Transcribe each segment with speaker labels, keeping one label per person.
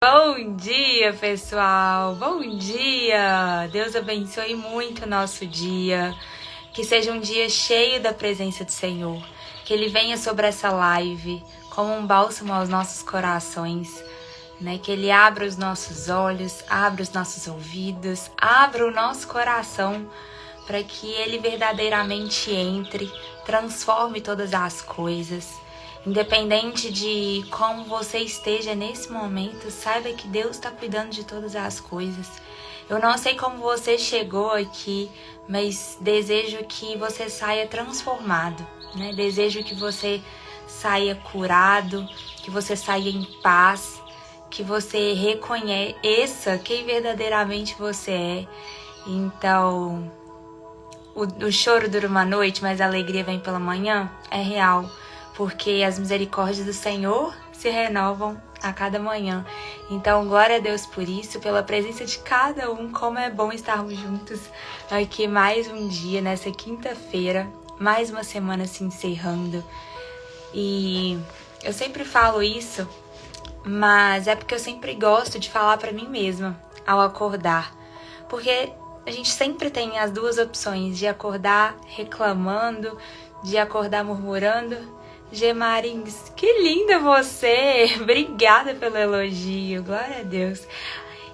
Speaker 1: Bom dia, pessoal! Bom dia! Deus abençoe muito o nosso dia. Que seja um dia cheio da presença do Senhor. Que Ele venha sobre essa live como um bálsamo aos nossos corações. Que Ele abra os nossos olhos, abra os nossos ouvidos, abra o nosso coração para que Ele verdadeiramente entre, transforme todas as coisas. Independente de como você esteja nesse momento, saiba que Deus está cuidando de todas as coisas. Eu não sei como você chegou aqui, mas desejo que você saia transformado, Desejo que você saia curado, que você saia em paz, que você reconheça quem verdadeiramente você é. Então, o choro dura uma noite, mas a alegria vem pela manhã, é real. Porque as misericórdias do Senhor se renovam a cada manhã. Então, glória a Deus por isso, pela presença de cada um. Como é bom estarmos juntos aqui mais um dia, nessa quinta-feira, mais uma semana se encerrando. E eu sempre falo isso, mas é porque eu sempre gosto de falar pra mim mesma ao acordar. Porque a gente sempre tem as duas opções, de acordar reclamando, de acordar murmurando. Gemarins, que linda você! Obrigada pelo elogio, glória a Deus.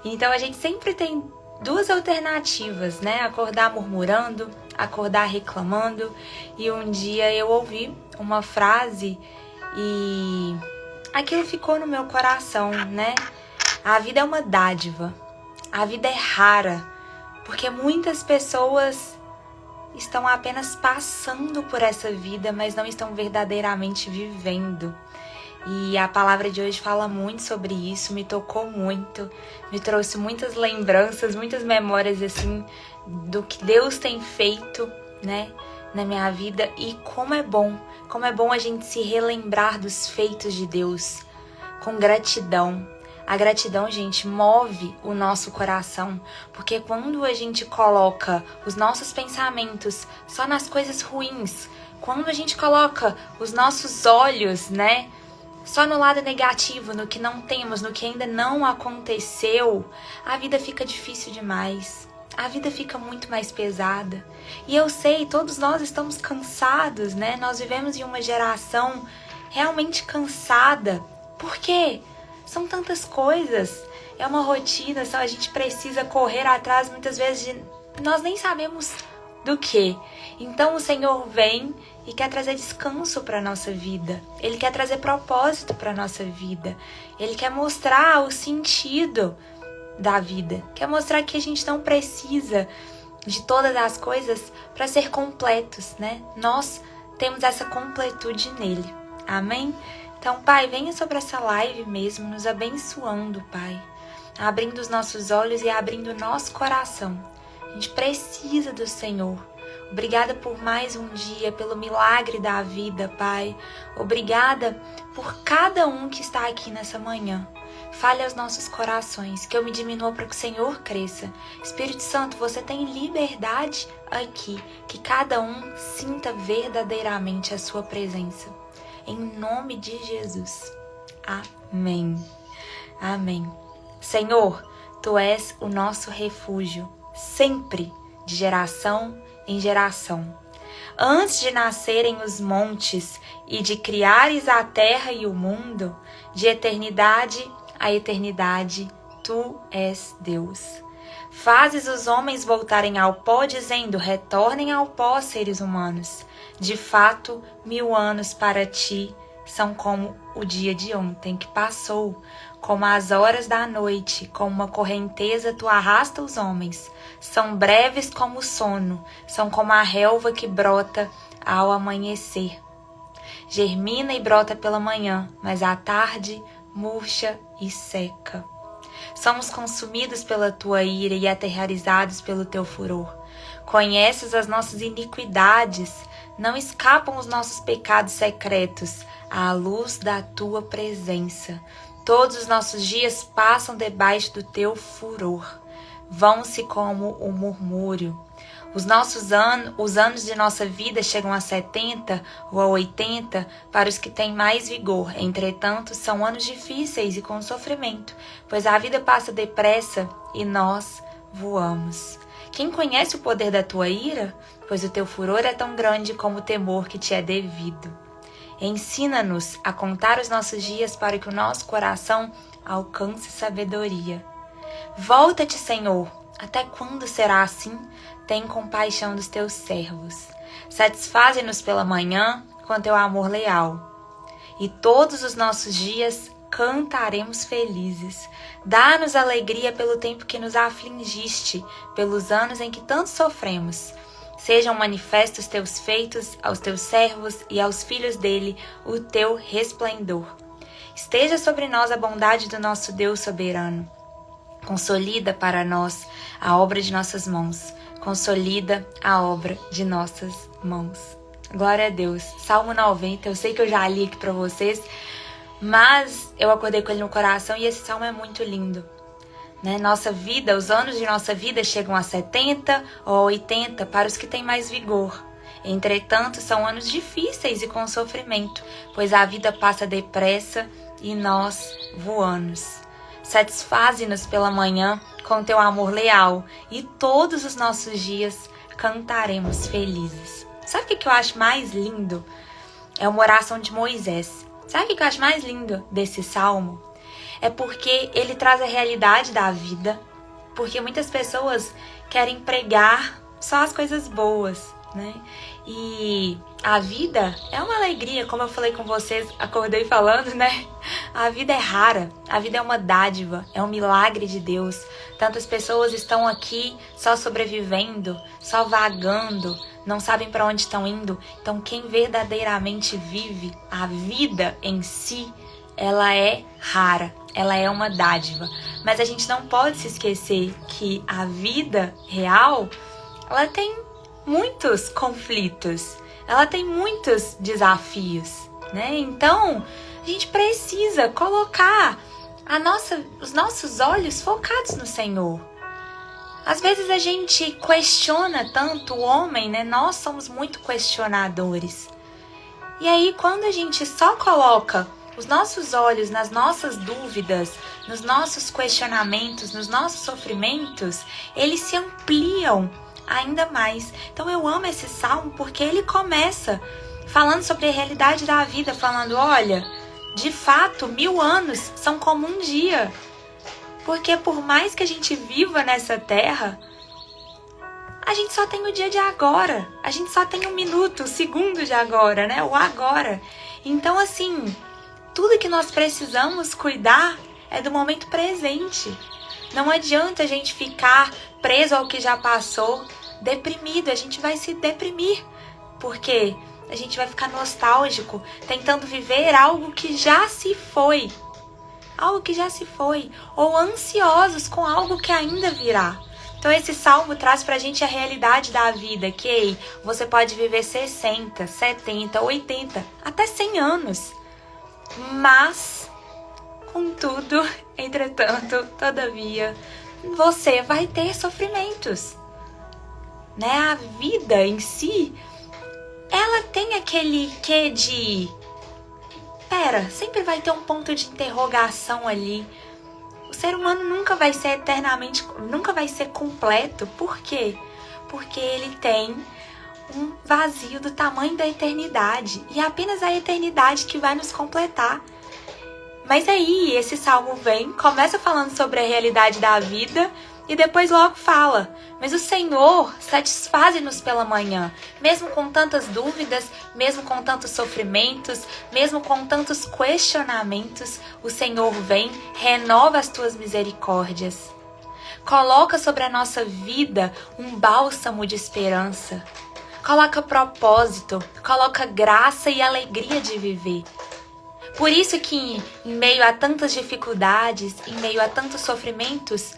Speaker 1: Então a gente sempre tem duas alternativas, Acordar murmurando, acordar reclamando. E um dia eu ouvi uma frase e aquilo ficou no meu coração, A vida é uma dádiva, a vida é rara, porque muitas pessoas estão apenas passando por essa vida, mas não estão verdadeiramente vivendo. E a palavra de hoje fala muito sobre isso, me tocou muito, me trouxe muitas lembranças, muitas memórias assim do que Deus tem feito, na minha vida. E como é bom a gente se relembrar dos feitos de Deus com gratidão. A gratidão, gente, move o nosso coração, porque quando a gente coloca os nossos pensamentos só nas coisas ruins, quando a gente coloca os nossos olhos, só no lado negativo, no que não temos, no que ainda não aconteceu, a vida fica difícil demais. A vida fica muito mais pesada. E eu sei, todos nós estamos cansados, Nós vivemos em uma geração realmente cansada. Por quê? São tantas coisas, é uma rotina, a gente precisa correr atrás muitas vezes de nós nem sabemos do que. Então o Senhor vem e quer trazer descanso para a nossa vida. Ele quer trazer propósito para a nossa vida. Ele quer mostrar o sentido da vida. Quer mostrar que a gente não precisa de todas as coisas para ser completos, Nós temos essa completude nele. Amém? Então, Pai, venha sobre essa live mesmo, nos abençoando, Pai. Abrindo os nossos olhos e abrindo o nosso coração. A gente precisa do Senhor. Obrigada por mais um dia, pelo milagre da vida, Pai. Obrigada por cada um que está aqui nessa manhã. Fale aos nossos corações, que eu me diminua para que o Senhor cresça. Espírito Santo, você tem liberdade aqui, que cada um sinta verdadeiramente a sua presença. Em nome de Jesus. Amém. Amém. Senhor, Tu és o nosso refúgio, sempre, de geração em geração. Antes de nascerem os montes e de criares a terra e o mundo, de eternidade a eternidade, Tu és Deus. Fazes os homens voltarem ao pó, dizendo, retornem ao pó, seres humanos. De fato, 1000 anos para ti são como o dia de ontem que passou, como as horas da noite, como uma correnteza tu arrasta os homens. São breves como o sono, são como a relva que brota ao amanhecer. Germina e brota pela manhã, mas à tarde murcha e seca. Somos consumidos pela tua ira e aterrorizados pelo teu furor. Conheces as nossas iniquidades, não escapam os nossos pecados secretos à luz da tua presença. Todos os nossos dias passam debaixo do teu furor. Vão-se como o murmúrio. Os anos de nossa vida chegam a 70 ou a 80 para os que têm mais vigor. Entretanto, são anos difíceis e com sofrimento, pois a vida passa depressa e nós voamos. Quem conhece o poder da tua ira? Pois o teu furor é tão grande como o temor que te é devido. Ensina-nos a contar os nossos dias para que o nosso coração alcance sabedoria. Volta-te, Senhor. Até quando será assim? Tem compaixão dos teus servos. Satisfaze-nos pela manhã com teu amor leal. E todos os nossos dias cantaremos felizes. Dá-nos alegria pelo tempo que nos afligiste, pelos anos em que tanto sofremos. Sejam manifestos teus feitos aos teus servos e aos filhos dele o teu resplendor. Esteja sobre nós a bondade do nosso Deus soberano. Consolida para nós a obra de nossas mãos. Consolida a obra de nossas mãos. Glória a Deus. Salmo 90, eu sei que eu já li aqui para vocês, mas eu acordei com ele no coração e esse salmo é muito lindo. Nossa vida, os anos de nossa vida chegam a 70 ou 80 para os que têm mais vigor. Entretanto, são anos difíceis e com sofrimento, pois a vida passa depressa e nós voamos. Satisfaze-nos pela manhã com teu amor leal e todos os nossos dias cantaremos felizes. Sabe o que eu acho mais lindo? É uma oração de Moisés. Sabe o que eu acho mais lindo desse salmo? É porque ele traz a realidade da vida, porque muitas pessoas querem pregar só as coisas boas, né? E a vida é uma alegria, como eu falei com vocês, acordei falando, né? A vida é rara, a vida é uma dádiva, é um milagre de Deus. Tantas pessoas estão aqui só sobrevivendo, só vagando, não sabem para onde estão indo. Então quem verdadeiramente vive a vida em si, ela é rara, ela é uma dádiva. Mas a gente não pode se esquecer que a vida real, ela tem muitos conflitos, ela tem muitos desafios, né? Então, a gente precisa colocar os nossos olhos focados no Senhor. Às vezes a gente questiona tanto o homem, né? Nós somos muito questionadores. E aí, quando a gente só coloca os nossos olhos nas nossas dúvidas, nos nossos questionamentos, nos nossos sofrimentos, eles se ampliam ainda mais. Então eu amo esse salmo porque ele começa falando sobre a realidade da vida, falando, olha, de fato, 1000 anos são como um dia. Porque por mais que a gente viva nessa terra, a gente só tem o dia de agora. A gente só tem 1 minuto, o segundo de agora, né? O agora. Então, assim, tudo que nós precisamos cuidar é do momento presente. Não adianta a gente ficar preso ao que já passou, deprimido. A gente vai se deprimir, porque a gente vai ficar nostálgico, tentando viver algo que já se foi. Algo que já se foi. Ou ansiosos com algo que ainda virá. Então esse salmo traz pra gente a realidade da vida, que você pode viver 60, 70, 80, até 100 anos. Mas, contudo, entretanto, todavia, você vai ter sofrimentos. Né? A vida em si, ela tem aquele quê de... sempre vai ter um ponto de interrogação ali. O ser humano nunca vai ser eternamente, nunca vai ser completo. Por quê? Porque ele tem um vazio do tamanho da eternidade. E é apenas a eternidade que vai nos completar. Mas aí, esse salmo vem, começa falando sobre a realidade da vida e depois logo fala, mas o Senhor satisfaze-nos pela manhã, mesmo com tantas dúvidas, mesmo com tantos sofrimentos, mesmo com tantos questionamentos, o Senhor vem, renova as tuas misericórdias. Coloca sobre a nossa vida um bálsamo de esperança. Coloca propósito, coloca graça e alegria de viver. Por isso que em meio a tantas dificuldades, em meio a tantos sofrimentos,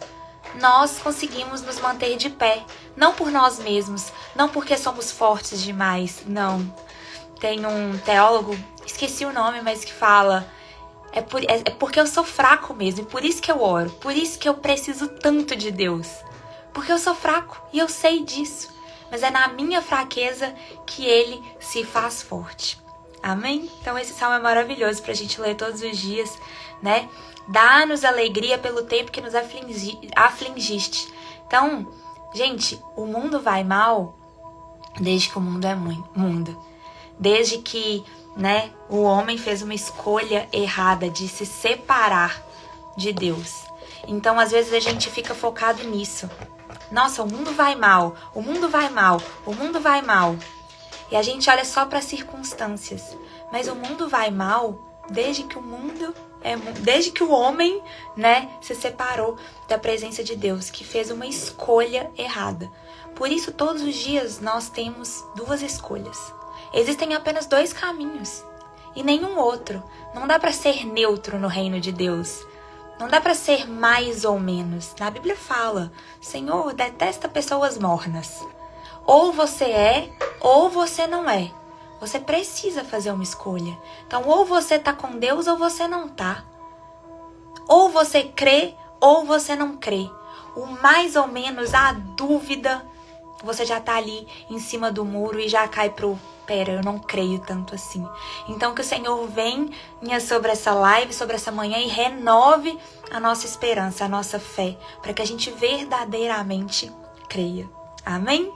Speaker 1: nós conseguimos nos manter de pé. Não por nós mesmos, não porque somos fortes demais, não. Tem um teólogo, esqueci o nome, mas que fala, é porque eu sou fraco mesmo, e por isso que eu oro, por isso que eu preciso tanto de Deus. Porque eu sou fraco e eu sei disso. mas é na minha fraqueza que Ele se faz forte. Amém? Então esse salmo é maravilhoso pra gente ler todos os dias, né? Dá-nos alegria pelo tempo que nos afligiste. Então, gente, o mundo vai mal desde que o mundo é mundo. Desde que, né, o homem fez uma escolha errada de se separar de Deus. Então, às vezes a gente fica focado nisso. Nossa, o mundo vai mal, o mundo vai mal, o mundo vai mal. E a gente olha só para as circunstâncias. Mas o mundo vai mal desde que desde que o homem, né, se separou da presença de Deus, que fez uma escolha errada. Por isso, todos os dias nós temos duas escolhas. Existem apenas dois caminhos e nenhum outro. Não dá para ser neutro no reino de Deus. Não dá para ser mais ou menos. Na Bíblia fala, Senhor, detesta pessoas mornas. Ou você é, ou você não é. Você precisa fazer uma escolha. Então, ou você tá com Deus, ou você não tá. Ou você crê, ou você não crê. O mais ou menos, a dúvida, você já tá ali em cima do muro e já cai pro... Pera, eu não creio tanto assim. Então, que o Senhor venha sobre essa live, sobre essa manhã e renove a nossa esperança, a nossa fé, para que a gente verdadeiramente creia. Amém?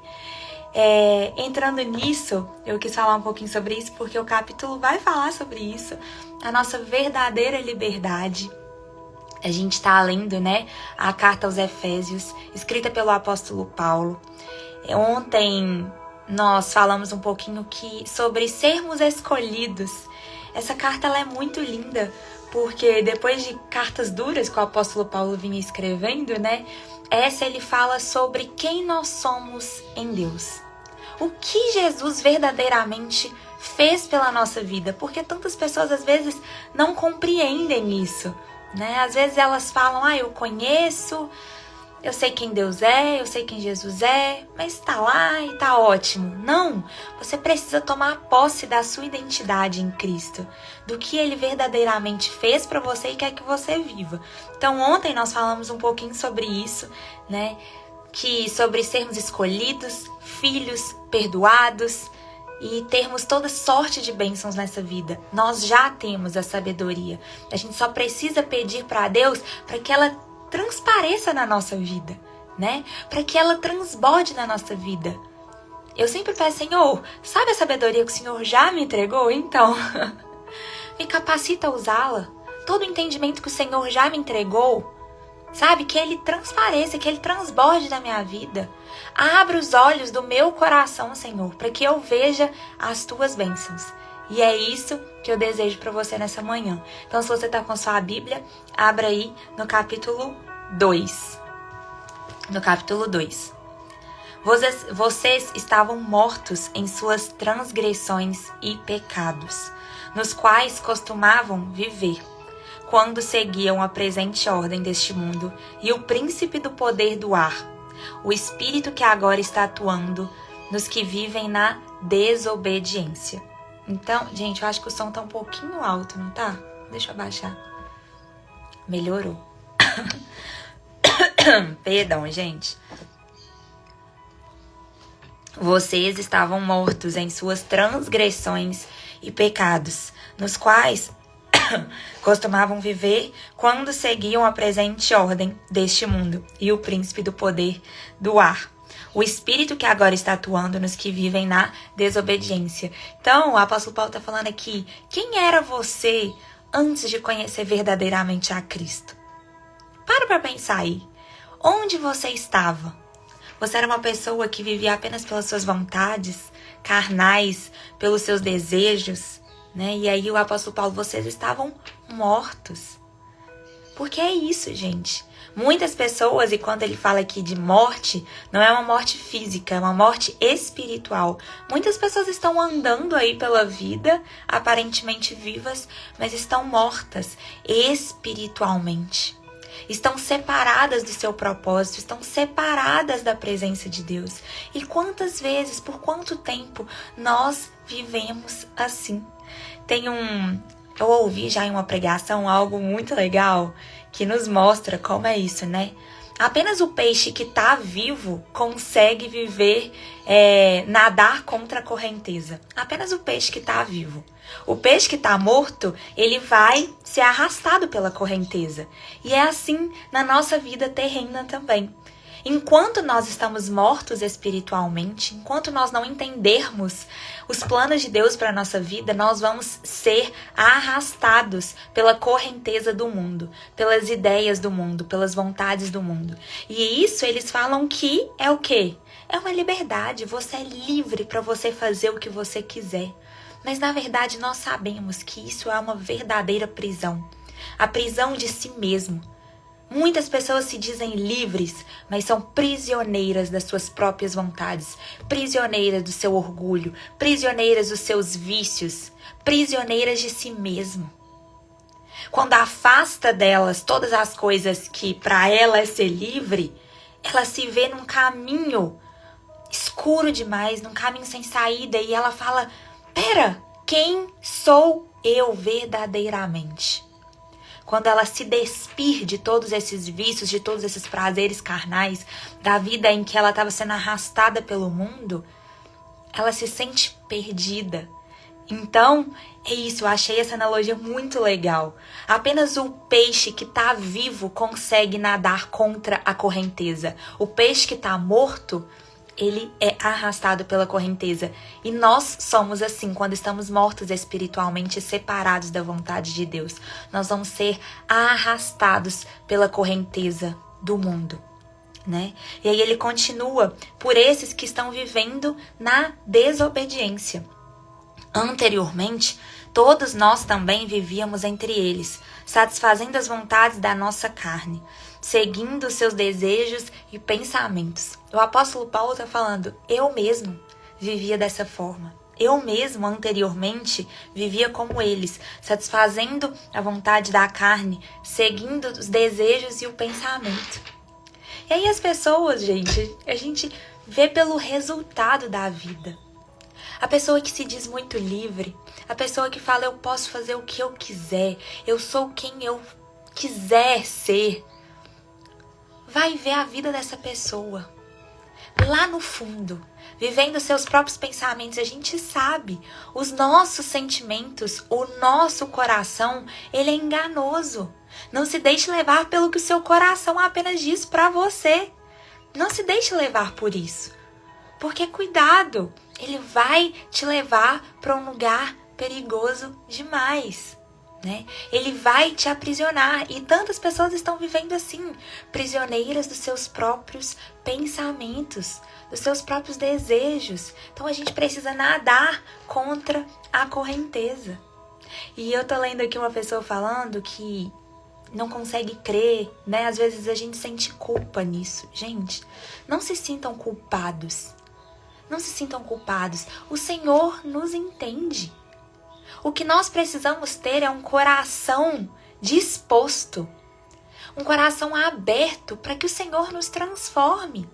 Speaker 1: Entrando nisso, eu quis falar um pouquinho sobre isso, porque o capítulo vai falar sobre isso, a nossa verdadeira liberdade. A gente está lendo, né, a carta aos Efésios, escrita pelo apóstolo Paulo. Ontem nós falamos um pouquinho sobre sermos escolhidos. Essa carta ela é muito linda, porque depois de cartas duras que o apóstolo Paulo vinha escrevendo, né, essa ele fala sobre quem nós somos em Deus. O que Jesus verdadeiramente fez pela nossa vida, porque tantas pessoas às vezes não compreendem isso, né? Às vezes elas falam, eu conheço, eu sei quem Deus é, eu sei quem Jesus é, mas tá lá e tá ótimo. Não, você precisa tomar posse da sua identidade em Cristo, do que Ele verdadeiramente fez para você e quer que você viva. Então ontem nós falamos um pouquinho sobre isso, né? Sobre sermos escolhidos, filhos, perdoados e termos toda sorte de bênçãos nessa vida. Nós já temos a sabedoria. A gente só precisa pedir para Deus para que ela transpareça na nossa vida, né? Para que ela transborde na nossa vida. Eu sempre peço, Senhor, sabe a sabedoria que o Senhor já me entregou? Então, me capacita a usá-la. Todo o entendimento que o Senhor já me entregou, sabe? Que Ele transpareça, que Ele transborde na minha vida. Abra os olhos do meu coração, Senhor, para que eu veja as Tuas bênçãos. E é isso que eu desejo para você nessa manhã. Então, se você está com sua Bíblia, abra aí no capítulo 2. No capítulo 2. Vocês estavam mortos em suas transgressões e pecados, nos quais costumavam viver, quando seguiam a presente ordem deste mundo e o príncipe do poder do ar, o espírito que agora está atuando nos que vivem na desobediência. Então, gente, eu acho que o som tá um pouquinho alto, não tá? Deixa eu abaixar. Melhorou. Perdão, gente. Vocês estavam mortos em suas transgressões e pecados, nos quais costumavam viver quando seguiam a presente ordem deste mundo e o príncipe do poder do ar, o espírito que agora está atuando nos que vivem na desobediência. Então, o apóstolo Paulo está falando aqui, quem era você antes de conhecer verdadeiramente a Cristo? Para pensar aí. Onde você estava? Você era uma pessoa que vivia apenas pelas suas vontades carnais, pelos seus desejos, né? E aí o apóstolo Paulo, vocês estavam mortos. Porque é isso, gente. Muitas pessoas, e quando ele fala aqui de morte, não é uma morte física, é uma morte espiritual. Muitas pessoas estão andando aí pela vida, aparentemente vivas, mas estão mortas espiritualmente. Estão separadas do seu propósito, estão separadas da presença de Deus. E quantas vezes, por quanto tempo nós vivemos assim? Eu ouvi já em uma pregação algo muito legal que nos mostra como é isso, né? Apenas o peixe que está vivo consegue viver, nadar contra a correnteza. Apenas o peixe que está vivo. O peixe que está morto, ele vai ser arrastado pela correnteza. E é assim na nossa vida terrena também. Enquanto nós estamos mortos espiritualmente, enquanto nós não entendermos os planos de Deus para a nossa vida, nós vamos ser arrastados pela correnteza do mundo, pelas ideias do mundo, pelas vontades do mundo. E isso eles falam que é o quê? É uma liberdade, você é livre para você fazer o que você quiser. Mas na verdade nós sabemos que isso é uma verdadeira prisão. A prisão de si mesmo. Muitas pessoas se dizem livres, mas são prisioneiras das suas próprias vontades, prisioneiras do seu orgulho, prisioneiras dos seus vícios, prisioneiras de si mesmo. Quando afasta delas todas as coisas que para ela é ser livre, ela se vê num caminho escuro demais, num caminho sem saída, e ela fala: pera, quem sou eu verdadeiramente? Quando ela se despir de todos esses vícios, de todos esses prazeres carnais, da vida em que ela estava sendo arrastada pelo mundo, ela se sente perdida. Então, é isso, eu achei essa analogia muito legal. Apenas o peixe que está vivo consegue nadar contra a correnteza. O peixe que está morto, ele é arrastado pela correnteza. E nós somos assim, quando estamos mortos espiritualmente, separados da vontade de Deus. Nós vamos ser arrastados pela correnteza do mundo, né? E aí ele continua: por esses que estão vivendo na desobediência. Anteriormente, todos nós também vivíamos entre eles, satisfazendo as vontades da nossa carne, seguindo seus desejos e pensamentos. O apóstolo Paulo está falando: eu mesmo vivia dessa forma. Eu mesmo, anteriormente, vivia como eles, satisfazendo a vontade da carne, seguindo os desejos e o pensamento. E aí as pessoas, gente, a gente vê pelo resultado da vida. A pessoa que se diz muito livre, a pessoa que fala: eu posso fazer o que eu quiser, eu sou quem eu quiser ser, vai ver a vida dessa pessoa lá no fundo, vivendo seus próprios pensamentos. A gente sabe, os nossos sentimentos, o nosso coração, ele é enganoso. Não se deixe levar pelo que o seu coração apenas diz para você. Não se deixe levar por isso. Porque cuidado, ele vai te levar para um lugar perigoso demais, né? Ele vai te aprisionar, e tantas pessoas estão vivendo assim, prisioneiras dos seus próprios pensamentos, dos seus próprios desejos. Então a gente precisa nadar contra a correnteza. E eu tô lendo aqui uma pessoa falando que não consegue crer, né? Às vezes a gente sente culpa nisso. Gente, não se sintam culpados. Não se sintam culpados. O Senhor nos entende. O que nós precisamos ter é um coração disposto, um coração aberto para que o Senhor nos transforme.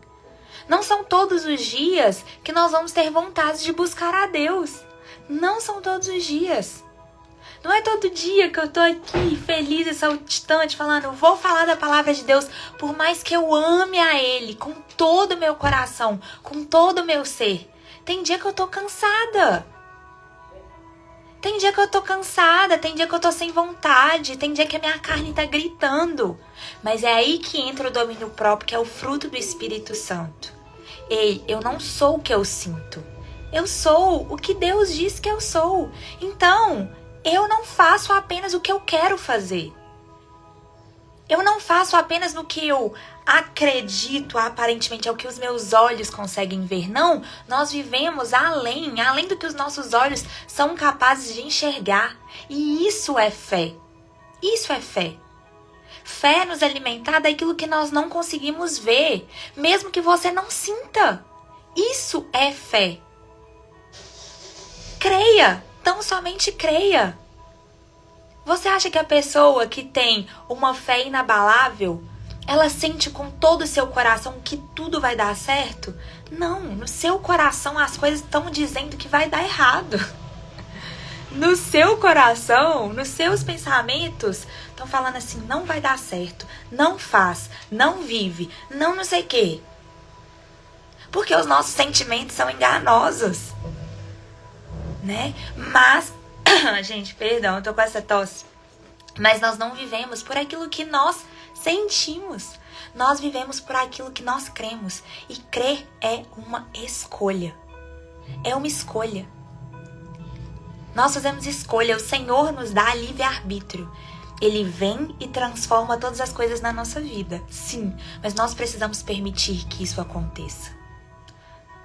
Speaker 1: Não são todos os dias que nós vamos ter vontade de buscar a Deus. Não são todos os dias. Não é todo dia que eu tô aqui feliz e saltitante falando: vou falar da palavra de Deus, por mais que eu ame a Ele com todo o meu coração, com todo o meu ser. Tem dia que eu tô cansada. Tem dia que eu tô cansada, tem dia que eu tô sem vontade, tem dia que a minha carne tá gritando. Mas é aí que entra o domínio próprio, que é o fruto do Espírito Santo. Ei, eu não sou o que eu sinto. Eu sou o que Deus diz que eu sou. Então, eu não faço apenas o que eu quero fazer. Eu não faço apenas no que eu acredito, aparentemente é o que os meus olhos conseguem ver. Não, nós vivemos além do que os nossos olhos são capazes de enxergar. E isso é fé. Isso é fé. Fé é nos alimentar daquilo que nós não conseguimos ver, mesmo que você não sinta. Isso é fé. Creia, tão somente creia. Você acha que a pessoa que tem uma fé inabalável, ela sente com todo o seu coração que tudo vai dar certo? Não, no seu coração as coisas estão dizendo que vai dar errado. No seu coração, nos seus pensamentos, estão falando assim, não vai dar certo, não faz, não vive, não sei o quê. Porque os nossos sentimentos são enganosos, né? Mas, gente, perdão, eu tô com essa tosse. Mas nós não vivemos por aquilo que nós sentimos. Nós vivemos por aquilo que nós cremos. E crer é uma escolha. É uma escolha. Nós fazemos escolha. O Senhor nos dá livre-arbítrio. Ele vem e transforma todas as coisas na nossa vida. Sim, mas nós precisamos permitir que isso aconteça.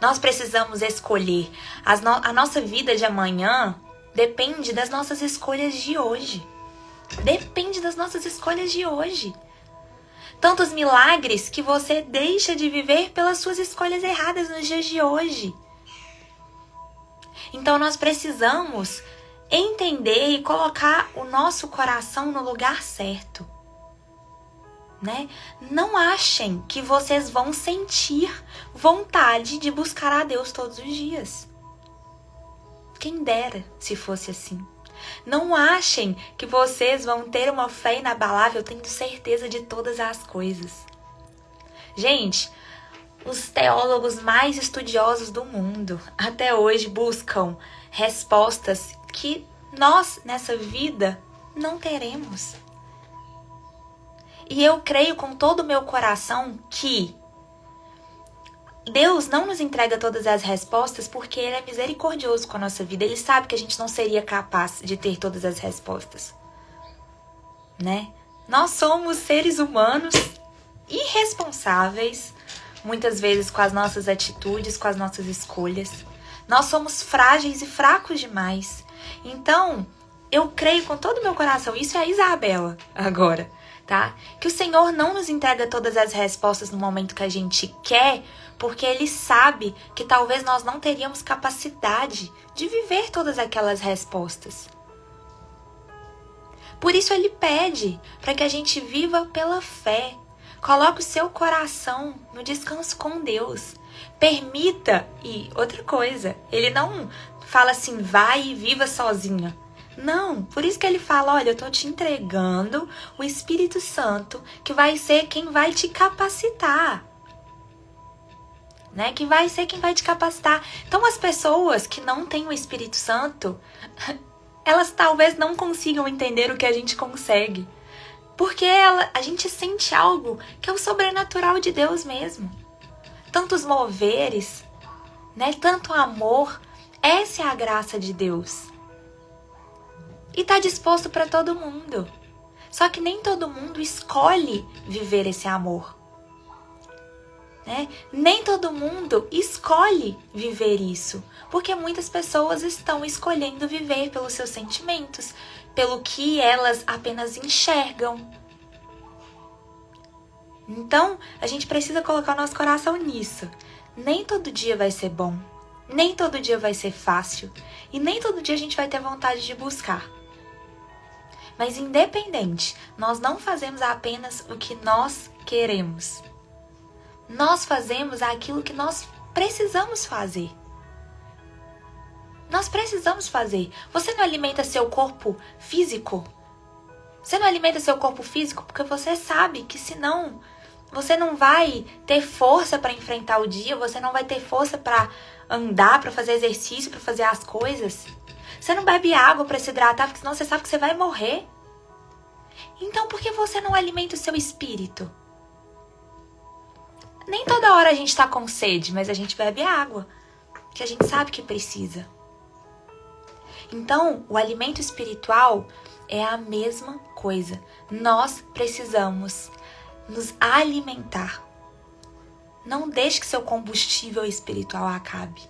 Speaker 1: Nós precisamos escolher. A nossa vida de amanhã depende das nossas escolhas de hoje. Depende das nossas escolhas de hoje. Tantos milagres que você deixa de viver pelas suas escolhas erradas nos dias de hoje. Então nós precisamos entender e colocar o nosso coração no lugar certo. Né? Não achem que vocês vão sentir vontade de buscar a Deus todos os dias. Quem dera se fosse assim. Não achem que vocês vão ter uma fé inabalável tendo certeza de todas as coisas. Gente, os teólogos mais estudiosos do mundo até hoje buscam respostas que nós, nessa vida, não teremos. E eu creio com todo o meu coração que Deus não nos entrega todas as respostas porque Ele é misericordioso com a nossa vida. Ele sabe que a gente não seria capaz de ter todas as respostas, né? Nós somos seres humanos irresponsáveis, muitas vezes com as nossas atitudes, com as nossas escolhas. Nós somos frágeis e fracos demais. Então, eu creio com todo o meu coração, isso é a Isabela agora, tá? Que o Senhor não nos entrega todas as respostas no momento que a gente quer, porque Ele sabe que talvez nós não teríamos capacidade de viver todas aquelas respostas. Por isso Ele pede para que a gente viva pela fé. Coloque o seu coração no descanso com Deus. Permita, e outra coisa, Ele não fala assim, vai e viva sozinha. Não, por isso que Ele fala, olha, eu tô te entregando o Espírito Santo, que vai ser quem vai te capacitar. Né? Que vai ser quem vai te capacitar. Então as pessoas que não têm o Espírito Santo, elas talvez não consigam entender o que a gente consegue. Porque a gente sente algo que é o sobrenatural de Deus mesmo. Tantos moveres, né? Tanto amor. Essa é a graça de Deus. E está disposto para todo mundo. Só que nem todo mundo escolhe viver esse amor. Né? Nem todo mundo escolhe viver isso. Porque muitas pessoas estão escolhendo viver pelos seus sentimentos, pelo que elas apenas enxergam. Então, a gente precisa colocar o nosso coração nisso. Nem todo dia vai ser bom. Nem todo dia vai ser fácil. E nem todo dia a gente vai ter vontade de buscar. Mas independente, nós não fazemos apenas o que nós queremos. Nós fazemos aquilo que nós precisamos fazer. Nós precisamos fazer. Você não alimenta seu corpo físico? Você não alimenta seu corpo físico porque você sabe que senão você não vai ter força para enfrentar o dia, você não vai ter força para andar, para fazer exercício, para fazer as coisas. Você não bebe água para se hidratar porque senão você sabe que você vai morrer. Então por que você não alimenta o seu espírito? Nem toda hora a gente está com sede, mas a gente bebe água, que a gente sabe que precisa. Então, o alimento espiritual é a mesma coisa. Nós precisamos nos alimentar. Não deixe que seu combustível espiritual acabe.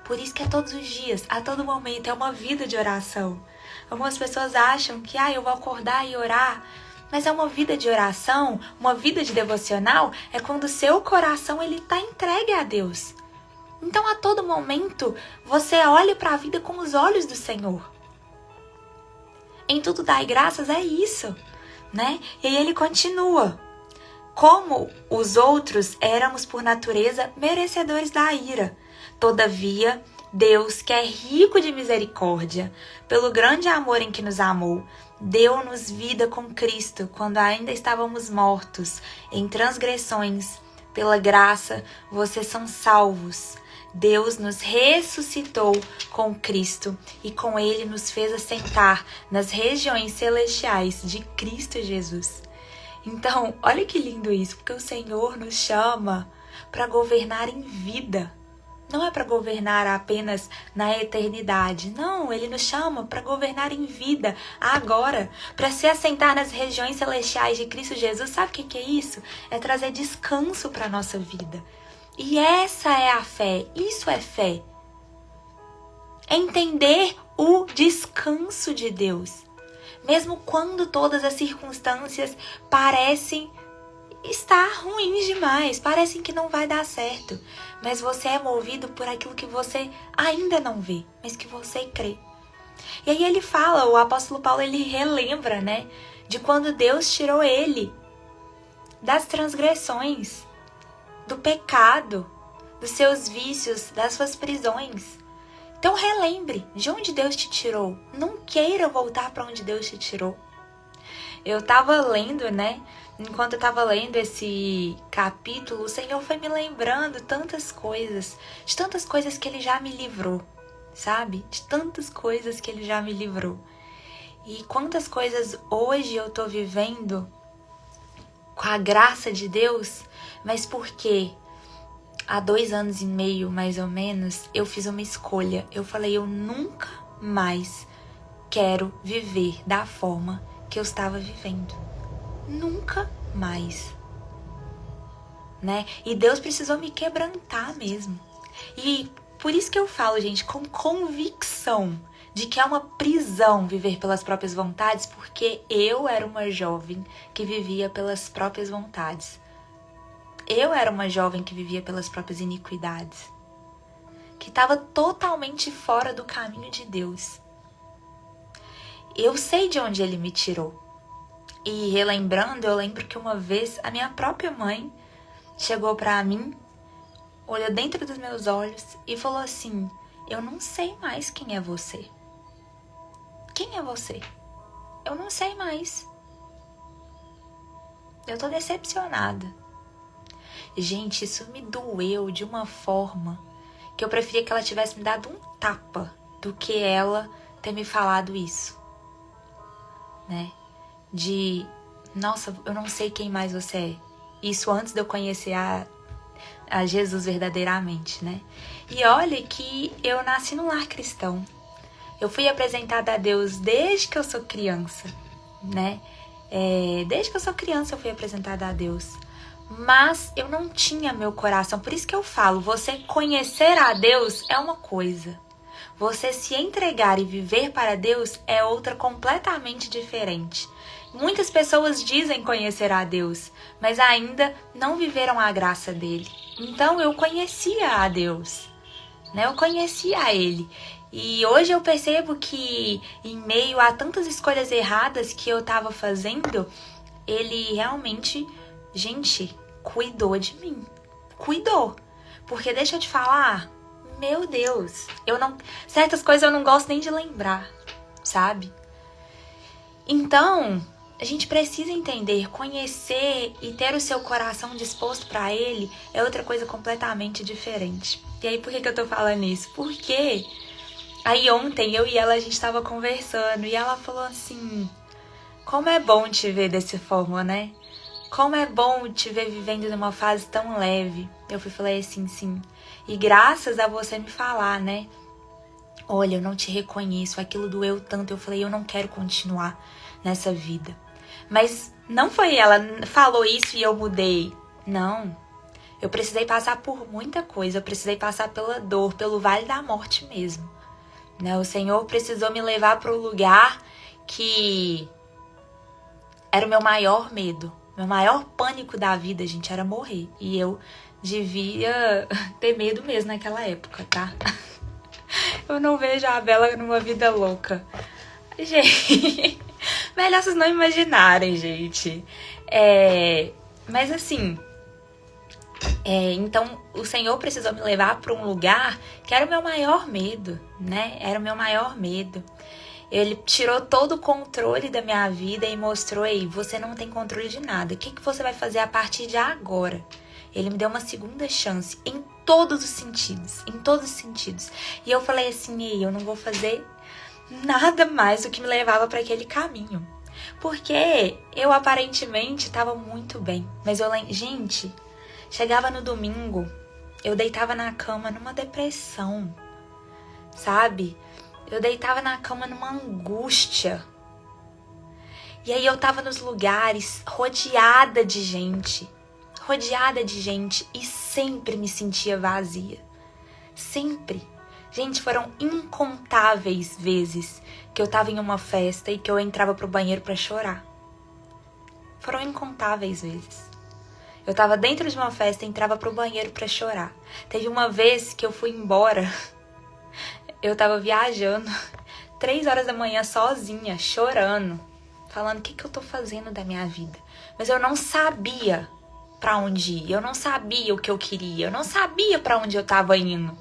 Speaker 1: Por isso que é todos os dias, a todo momento, é uma vida de oração. Algumas pessoas acham que eu vou acordar e orar. Mas é uma vida de oração, uma vida de devocional, é quando o seu coração está entregue a Deus. Então, a todo momento, você olha para a vida com os olhos do Senhor. Em tudo dai graças, é isso, né? E aí ele continua. Como os outros éramos por natureza merecedores da ira. Todavia, Deus, que é rico de misericórdia, pelo grande amor em que nos amou, deu-nos vida com Cristo quando ainda estávamos mortos em transgressões. Pela graça, vocês são salvos. Deus nos ressuscitou com Cristo e com Ele nos fez assentar nas regiões celestiais de Cristo Jesus. Então, olha que lindo isso, porque o Senhor nos chama para governar em vida. Não é para governar apenas na eternidade. Não, Ele nos chama para governar em vida, agora. Para se assentar nas regiões celestiais de Cristo Jesus. Sabe o que é isso? É trazer descanso para a nossa vida. E essa é a fé. Isso é fé. É entender o descanso de Deus. Mesmo quando todas as circunstâncias parecem estar ruins demais, parecem que não vai dar certo, mas você é movido por aquilo que você ainda não vê, mas que você crê. E aí ele fala, o apóstolo Paulo, ele relembra, né, de quando Deus tirou ele das transgressões, do pecado, dos seus vícios, das suas prisões. Então relembre de onde Deus te tirou. Não queira voltar para onde Deus te tirou. Eu estava lendo, né? Enquanto eu estava lendo esse capítulo, o Senhor foi me lembrando tantas coisas, de tantas coisas que Ele já me livrou, sabe? De tantas coisas que Ele já me livrou. E quantas coisas hoje eu tô vivendo com a graça de Deus, mas por quê? Há 2 anos e meio, mais ou menos, eu fiz uma escolha. Eu falei, eu nunca mais quero viver da forma que eu estava vivendo. Nunca mais. Né? E Deus precisou me quebrantar mesmo. E por isso que eu falo, gente, com convicção de que é uma prisão viver pelas próprias vontades, porque eu era uma jovem que vivia pelas próprias vontades. Eu era uma jovem que vivia pelas próprias iniquidades, que estava totalmente fora do caminho de Deus. Eu sei de onde Ele me tirou. E relembrando, eu lembro que uma vez a minha própria mãe chegou para mim, olhou dentro dos meus olhos e falou assim, eu não sei mais quem é você. Quem é você? Eu não sei mais. Eu tô decepcionada. Gente, isso me doeu de uma forma que eu preferia que ela tivesse me dado um tapa do que ela ter me falado isso, né? De, nossa, eu não sei quem mais você é. Isso antes de eu conhecer a Jesus verdadeiramente, né? E olha que eu nasci num lar cristão. Eu fui apresentada a Deus desde que eu sou criança, né? Desde que eu sou criança eu fui apresentada a Deus. Mas eu não tinha meu coração. Por isso que eu falo, você conhecer a Deus é uma coisa. Você se entregar e viver para Deus é outra completamente diferente. Muitas pessoas dizem conhecer a Deus, mas ainda não viveram a graça dele. Então eu conhecia a Deus, né? Eu conhecia a Ele. E hoje eu percebo que em meio a tantas escolhas erradas que eu estava fazendo, Ele realmente, gente, cuidou de mim. Cuidou. Porque deixa eu te falar, meu Deus, certas coisas eu não gosto nem de lembrar, sabe? Então, a gente precisa entender, conhecer e ter o seu coração disposto para Ele é outra coisa completamente diferente. E aí, por que eu tô falando isso? Porque aí ontem eu e ela, a gente tava conversando e ela falou assim, como é bom te ver dessa forma, né? Como é bom te ver vivendo numa fase tão leve. Eu falei assim, sim. E graças a você me falar, né? Olha, eu não te reconheço, aquilo doeu tanto. Eu falei, eu não quero continuar nessa vida. Mas não foi ela falou isso e eu mudei. Não. Eu precisei passar por muita coisa. Eu precisei passar pela dor, pelo vale da morte mesmo. Né? O Senhor precisou me levar para o lugar que era o meu maior medo. Meu maior pânico da vida, gente, era morrer. E eu devia ter medo mesmo naquela época, tá? Eu não vejo a Bela numa vida louca. Gente, melhor vocês não imaginarem, gente. Mas assim, Então, o Senhor precisou me levar para um lugar que era o meu maior medo, né? Era o meu maior medo. Ele tirou todo o controle da minha vida e mostrou, ei, você não tem controle de nada. O que você vai fazer a partir de agora? Ele me deu uma segunda chance em todos os sentidos, em todos os sentidos. E eu falei assim, ei, eu não vou fazer nada mais do que me levava para aquele caminho. Porque eu aparentemente estava muito bem. Mas gente, chegava no domingo, eu deitava na cama numa depressão, sabe? Eu deitava na cama numa angústia. E aí eu tava nos lugares rodeada de gente e sempre me sentia vazia. Sempre. Gente, foram incontáveis vezes que eu tava em uma festa e que eu entrava pro banheiro pra chorar. Foram incontáveis vezes. Eu tava dentro de uma festa e entrava pro banheiro pra chorar. Teve uma vez que eu fui embora, eu tava viajando, 3 horas da manhã sozinha, chorando, falando o que eu tô fazendo da minha vida. Mas eu não sabia pra onde ir, eu não sabia o que eu queria, eu não sabia pra onde eu tava indo,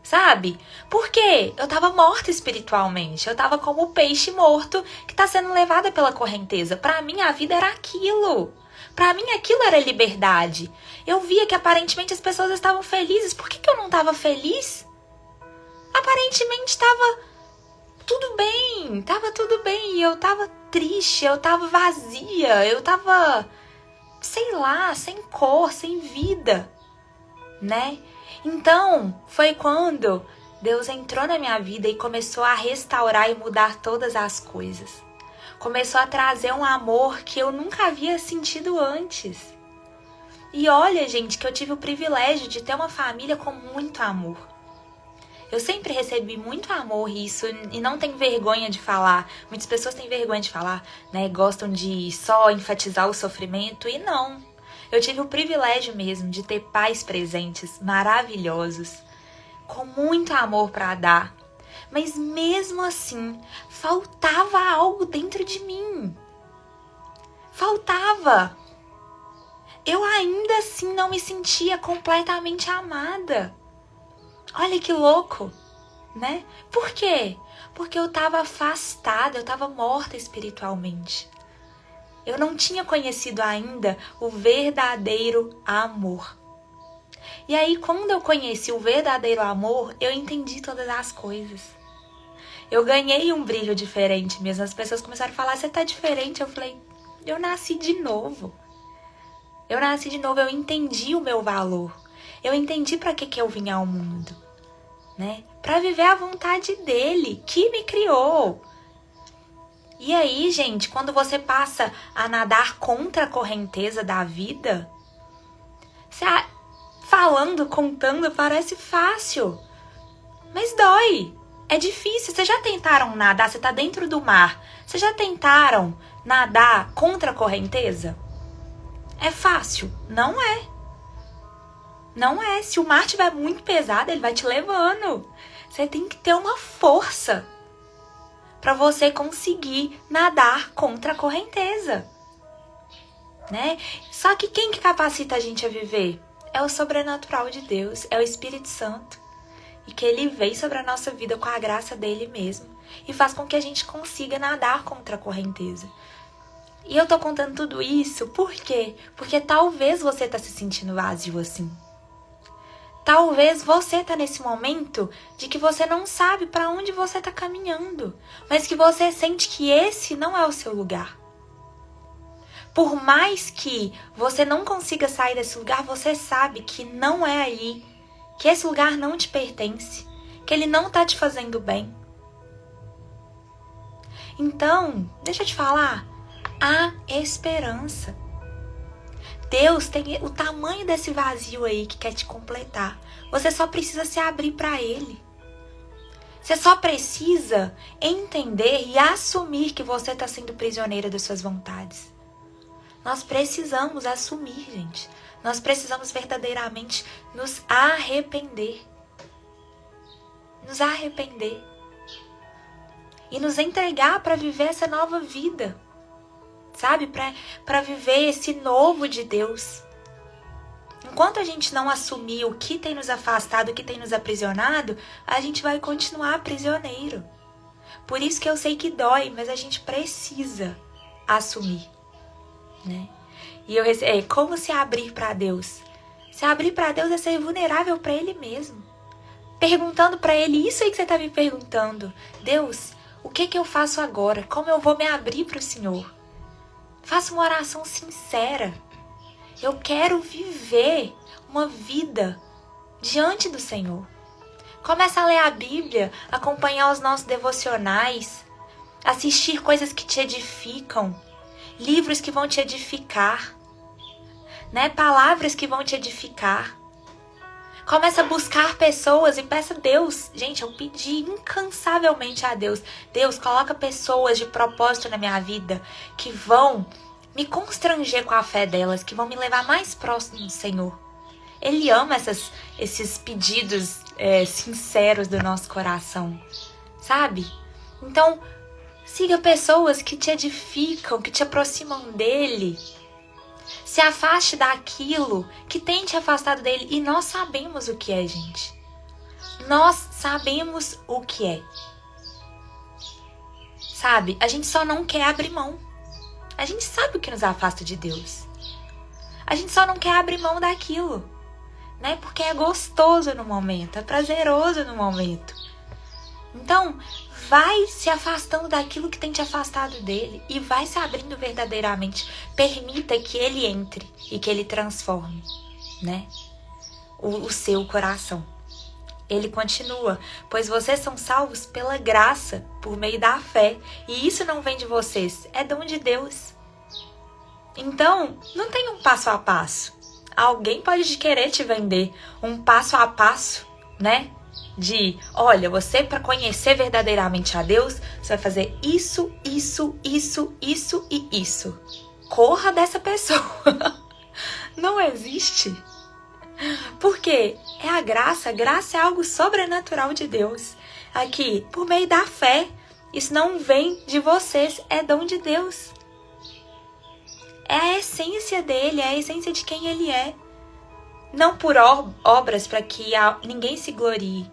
Speaker 1: sabe? Por quê? Eu tava morta espiritualmente, eu tava como o peixe morto que tá sendo levado pela correnteza. Pra mim a vida era aquilo. Pra mim aquilo era liberdade. Eu via que aparentemente as pessoas estavam felizes. Por que eu não tava feliz? Aparentemente tava tudo bem. E eu tava triste, eu tava vazia, eu tava, sei lá, sem cor, sem vida, né? Então, foi quando Deus entrou na minha vida e começou a restaurar e mudar todas as coisas. Começou a trazer um amor que eu nunca havia sentido antes. E olha, gente, que eu tive o privilégio de ter uma família com muito amor. Eu sempre recebi muito amor e não tenho vergonha de falar. Muitas pessoas têm vergonha de falar, né? Gostam de só enfatizar o sofrimento e não. Eu tive o privilégio mesmo de ter pais presentes, maravilhosos, com muito amor para dar. Mas mesmo assim, faltava algo dentro de mim. Faltava. Eu ainda assim não me sentia completamente amada. Olha que louco, né? Por quê? Porque eu estava afastada, eu estava morta espiritualmente. Eu não tinha conhecido ainda o verdadeiro amor. E aí, quando eu conheci o verdadeiro amor, eu entendi todas as coisas. Eu ganhei um brilho diferente mesmo. As pessoas começaram a falar, você tá diferente. Eu falei, eu nasci de novo. Eu entendi o meu valor. Eu entendi para que eu vim ao mundo, né? Para viver a vontade dele, que me criou. E aí, gente, quando você passa a nadar contra a correnteza da vida, você contando, parece fácil. Mas dói. É difícil. Vocês já tentaram nadar? Você tá dentro do mar. Vocês já tentaram nadar contra a correnteza? É fácil? Não é. Não é. Se o mar estiver muito pesado, ele vai te levando. Você tem que ter uma força para você conseguir nadar contra a correnteza, né? Só que quem que capacita a gente a viver? É o sobrenatural de Deus, é o Espírito Santo. E que ele vem sobre a nossa vida com a graça dele mesmo e faz com que a gente consiga nadar contra a correnteza. E eu tô contando tudo isso por quê? Porque talvez você tá se sentindo vazio assim. Talvez você tá nesse momento de que você não sabe para onde você tá caminhando, mas que você sente que esse não é o seu lugar. Por mais que você não consiga sair desse lugar, você sabe que não é aí, que esse lugar não te pertence, que ele não tá te fazendo bem. Então, deixa eu te falar, há esperança. Deus tem o tamanho desse vazio aí que quer te completar. Você só precisa se abrir para Ele. Você só precisa entender e assumir que você está sendo prisioneira das suas vontades. Nós precisamos assumir, gente. Nós precisamos verdadeiramente nos arrepender. Nos arrepender. E nos entregar para viver essa nova vida. Sabe? Para viver esse novo de Deus. Enquanto a gente não assumir o que tem nos afastado, o que tem nos aprisionado, a gente vai continuar prisioneiro. Por isso que eu sei que dói, mas a gente precisa assumir, né? E como se abrir para Deus? Se abrir para Deus é ser vulnerável para Ele mesmo. Perguntando para Ele isso aí que você está me perguntando. Deus, o que eu faço agora? Como eu vou me abrir para o Senhor? Faça uma oração sincera. Eu quero viver uma vida diante do Senhor. Começa a ler a Bíblia, acompanhar os nossos devocionais, assistir coisas que te edificam, livros que vão te edificar, né? Palavras que vão te edificar. Começa a buscar pessoas e peça a Deus. Gente, eu pedi incansavelmente a Deus. Deus, coloca pessoas de propósito na minha vida que vão me constranger com a fé delas, que vão me levar mais próximo do Senhor. Ele ama esses pedidos sinceros do nosso coração, sabe? Então, siga pessoas que te edificam, que te aproximam dele. Se afaste daquilo que tem te afastado dele. E nós sabemos o que é, gente. Nós sabemos o que é. Sabe? A gente só não quer abrir mão. A gente sabe o que nos afasta de Deus. A gente só não quer abrir mão daquilo, né? Porque é gostoso no momento, é prazeroso no momento. Então, vai se afastando daquilo que tem te afastado dele e vai se abrindo verdadeiramente. Permita que ele entre e que ele transforme, né? O seu coração. Ele continua, pois vocês são salvos pela graça, por meio da fé. E isso não vem de vocês, é dom de Deus. Então, não tem um passo a passo. Alguém pode querer te vender um passo a passo, né? De, olha, você para conhecer verdadeiramente a Deus, você vai fazer isso, isso, isso, isso e isso. Corra dessa pessoa. Não existe. Porque é a graça é algo sobrenatural de Deus. Aqui, por meio da fé, isso não vem de vocês, é dom de Deus. É a essência dele, é a essência de quem ele é. Não por obras para que ninguém se glorie.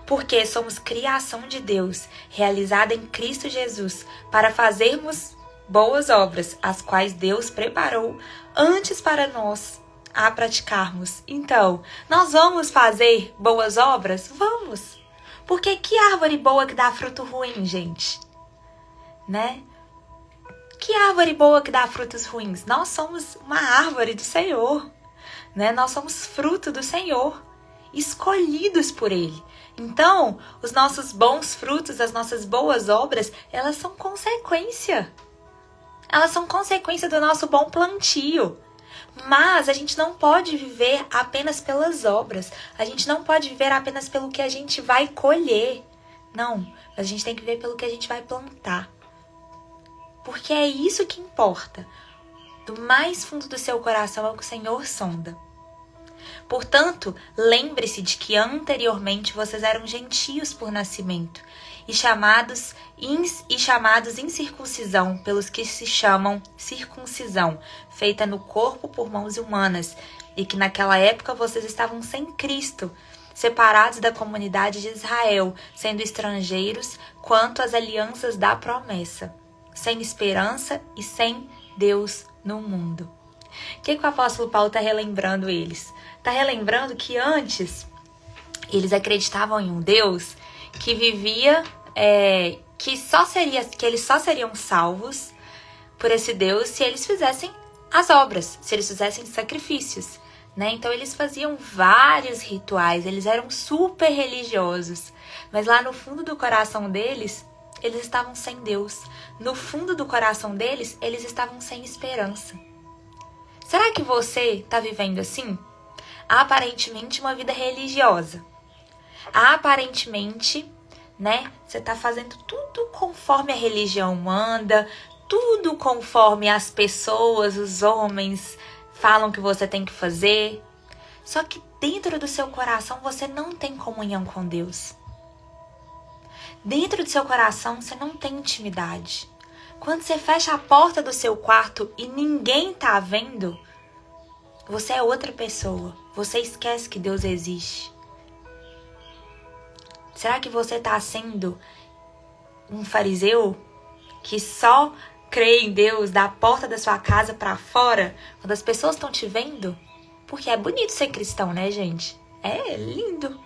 Speaker 1: Porque somos criação de Deus, realizada em Cristo Jesus, para fazermos boas obras, as quais Deus preparou antes para nós a praticarmos. Então, nós vamos fazer boas obras? Vamos! Porque que árvore boa que dá fruto ruim, gente? Né? Que árvore boa que dá frutos ruins? Nós somos uma árvore do Senhor, né? Nós somos fruto do Senhor, escolhidos por Ele. Então, os nossos bons frutos, as nossas boas obras, elas são consequência. Elas são consequência do nosso bom plantio. Mas a gente não pode viver apenas pelas obras. A gente não pode viver apenas pelo que a gente vai colher. Não, a gente tem que viver pelo que a gente vai plantar. Porque é isso que importa. Do mais fundo do seu coração é o que o Senhor sonda. Portanto, lembre-se de que anteriormente vocês eram gentios por nascimento e chamados incircuncisão pelos que se chamam circuncisão, feita no corpo por mãos humanas, e que naquela época vocês estavam sem Cristo, separados da comunidade de Israel, sendo estrangeiros quanto às alianças da promessa, sem esperança e sem Deus no mundo. O que o apóstolo Paulo está relembrando eles? Está relembrando que antes eles acreditavam em um Deus que vivia, que eles só seriam salvos por esse Deus se eles fizessem as obras, se eles fizessem sacrifícios, né? Então eles faziam vários rituais, eles eram super religiosos, mas lá no fundo do coração deles, eles estavam sem Deus. No fundo do coração deles, eles estavam sem esperança. Será que você está vivendo assim? Aparentemente uma vida religiosa. Aparentemente, né? Você está fazendo tudo conforme a religião manda, tudo conforme as pessoas, os homens falam que você tem que fazer. Só que dentro do seu coração você não tem comunhão com Deus. Dentro do seu coração você não tem intimidade. Quando você fecha a porta do seu quarto e ninguém tá vendo, Você é outra pessoa. Você esquece que Deus existe. Será que você está sendo um fariseu que só crê em Deus da porta da sua casa para fora, quando as pessoas estão te vendo? Porque é bonito ser cristão, né, gente? É lindo.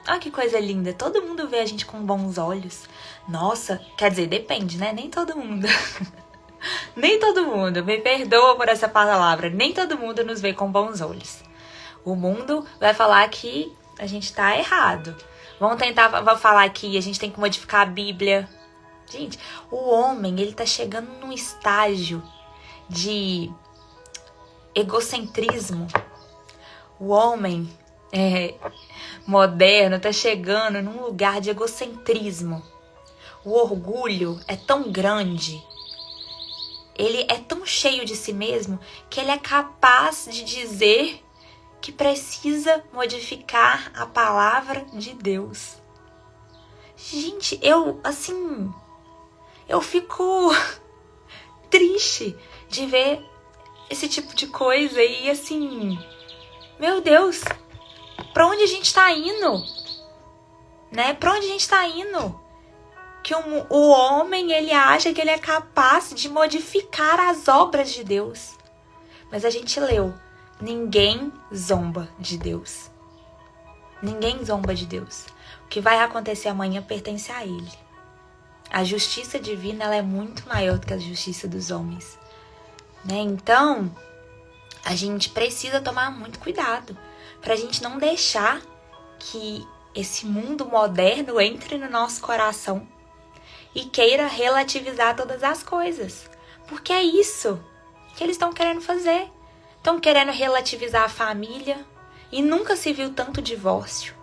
Speaker 1: Olha que coisa linda. Todo mundo vê a gente com bons olhos. Nossa, quer dizer, depende, né? Nem todo mundo. Nem todo mundo. Me perdoa por essa palavra. Nem todo mundo nos vê com bons olhos. O mundo vai falar que a gente tá errado. Vão falar que a gente tem que modificar a Bíblia. Gente, o homem, ele tá chegando num estágio de egocentrismo. O homem moderno tá chegando num lugar de egocentrismo. O orgulho é tão grande, ele é tão cheio de si mesmo, que ele é capaz de dizer que precisa modificar a palavra de Deus. Gente, eu fico triste de ver esse tipo de coisa e assim, meu Deus, pra onde a gente tá indo? Né? Pra onde a gente tá indo? Que o homem, ele acha que ele é capaz de modificar as obras de Deus. Mas a gente leu, ninguém zomba de Deus. Ninguém zomba de Deus. O que vai acontecer amanhã pertence a Ele. A justiça divina, ela é muito maior do que a justiça dos homens. Né? Então, a gente precisa tomar muito cuidado pra gente não deixar que esse mundo moderno entre no nosso coração e queira relativizar todas as coisas. Porque é isso que eles estão querendo fazer. Estão querendo relativizar a família. E nunca se viu tanto divórcio.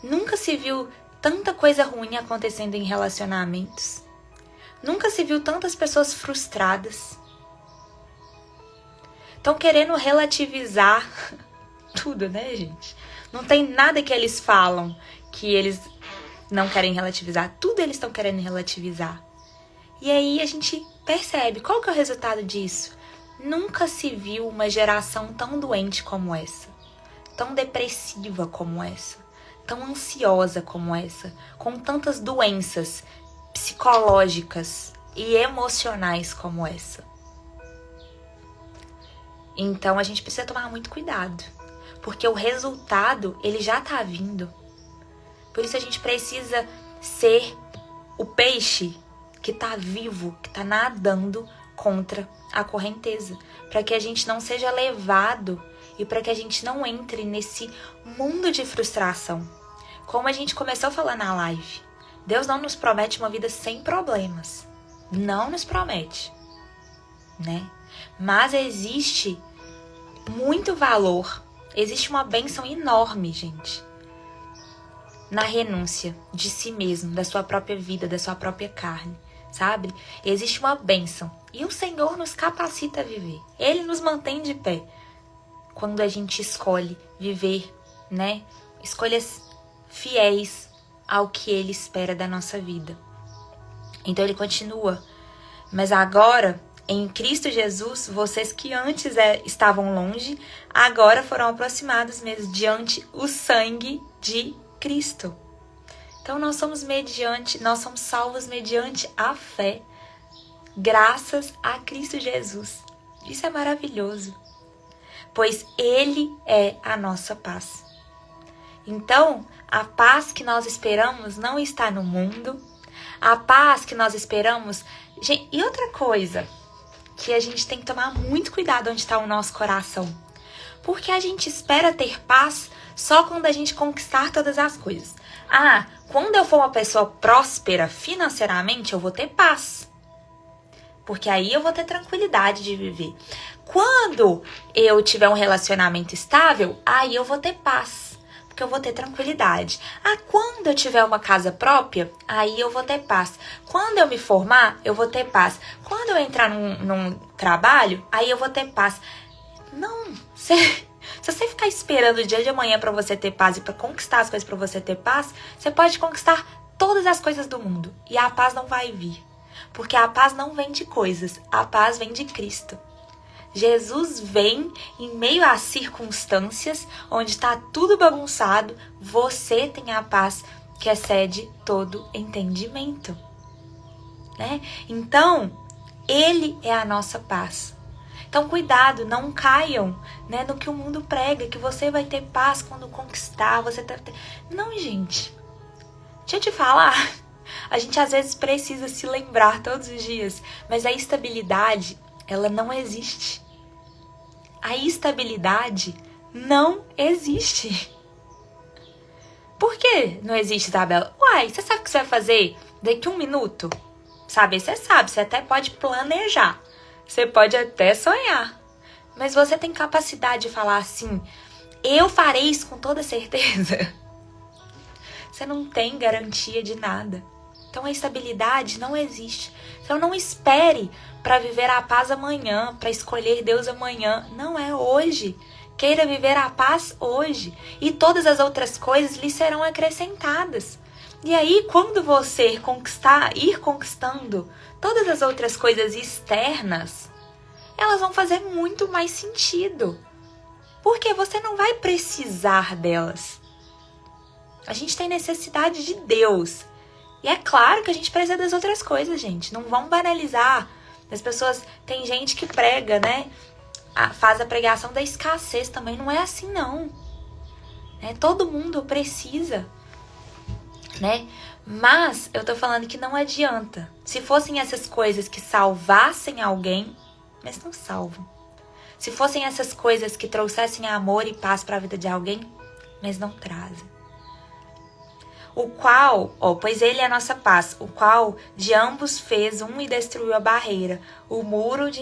Speaker 1: Nunca se viu tanta coisa ruim acontecendo em relacionamentos. Nunca se viu tantas pessoas frustradas. Estão querendo relativizar tudo, né, gente? Não tem nada que eles falam que eles não querem relativizar. Tudo eles estão querendo relativizar. E aí a gente percebe. Qual que é o resultado disso? Nunca se viu uma geração tão doente como essa. Tão depressiva como essa. Tão ansiosa como essa. Com tantas doenças psicológicas e emocionais como essa. Então a gente precisa tomar muito cuidado. Porque o resultado, ele já tá vindo. Por isso a gente precisa ser o peixe que tá vivo, que tá nadando contra a correnteza. Para que a gente não seja levado e para que a gente não entre nesse mundo de frustração. Como a gente começou a falar na live, Deus não nos promete uma vida sem problemas. Não nos promete, né? Mas existe muito valor, existe uma bênção enorme, gente, na renúncia de si mesmo, da sua própria vida, da sua própria carne, sabe? Existe uma bênção e o Senhor nos capacita a viver. Ele nos mantém de pé quando a gente escolhe viver, né? Escolhas fiéis ao que Ele espera da nossa vida. Então Ele continua. Mas agora, em Cristo Jesus, vocês que antes estavam longe, agora foram aproximados mesmo diante o sangue de Cristo. Então nós somos salvos mediante a fé, graças a Cristo Jesus. Isso é maravilhoso, pois Ele é a nossa paz. Então, a paz que nós esperamos não está no mundo, a paz que nós esperamos... Gente, e outra coisa que a gente tem que tomar muito cuidado onde está o nosso coração, porque a gente espera ter paz só quando a gente conquistar todas as coisas. Ah, quando eu for uma pessoa próspera financeiramente, eu vou ter paz. Porque aí eu vou ter tranquilidade de viver. Quando eu tiver um relacionamento estável, aí eu vou ter paz. Porque eu vou ter tranquilidade. Ah, quando eu tiver uma casa própria, aí eu vou ter paz. Quando eu me formar, eu vou ter paz. Quando eu entrar num trabalho, aí eu vou ter paz. Não, se você ficar esperando o dia de amanhã para você ter paz e para conquistar as coisas para você ter paz, você pode conquistar todas as coisas do mundo e a paz não vai vir. Porque a paz não vem de coisas, a paz vem de Cristo. Jesus vem em meio às circunstâncias onde está tudo bagunçado, você tem a paz que excede todo entendimento, né? Então, Ele é a nossa paz. Então, cuidado, não caiam, né, no que o mundo prega, que você vai ter paz quando conquistar, Não, gente. Deixa eu te falar. A gente às vezes precisa se lembrar todos os dias, mas a estabilidade, ela não existe. A estabilidade não existe. Por que não existe, Isabela? Uai, você sabe o que você vai fazer daqui a 1 minuto? Sabe, você sabe, você até pode planejar. Você pode até sonhar. Mas você tem capacidade de falar assim, eu farei isso com toda certeza? Você não tem garantia de nada. Então a estabilidade não existe. Então não espere para viver a paz amanhã, para escolher Deus amanhã. Não é hoje. Queira viver a paz hoje. E todas as outras coisas lhe serão acrescentadas. E aí, quando você ir conquistando todas as outras coisas externas, elas vão fazer muito mais sentido. Porque você não vai precisar delas. A gente tem necessidade de Deus. E é claro que a gente precisa das outras coisas, gente. Não vamos banalizar. As pessoas, tem gente que prega, né? Faz a pregação da escassez também. Não é assim, não. Todo mundo precisa, né? Mas eu tô falando que não adianta. Se fossem essas coisas que salvassem alguém, mas não salvam. Se fossem essas coisas que trouxessem amor e paz para a vida de alguém, mas não trazem. O qual, pois ele é a nossa paz, o qual de ambos fez um e destruiu a barreira, o muro de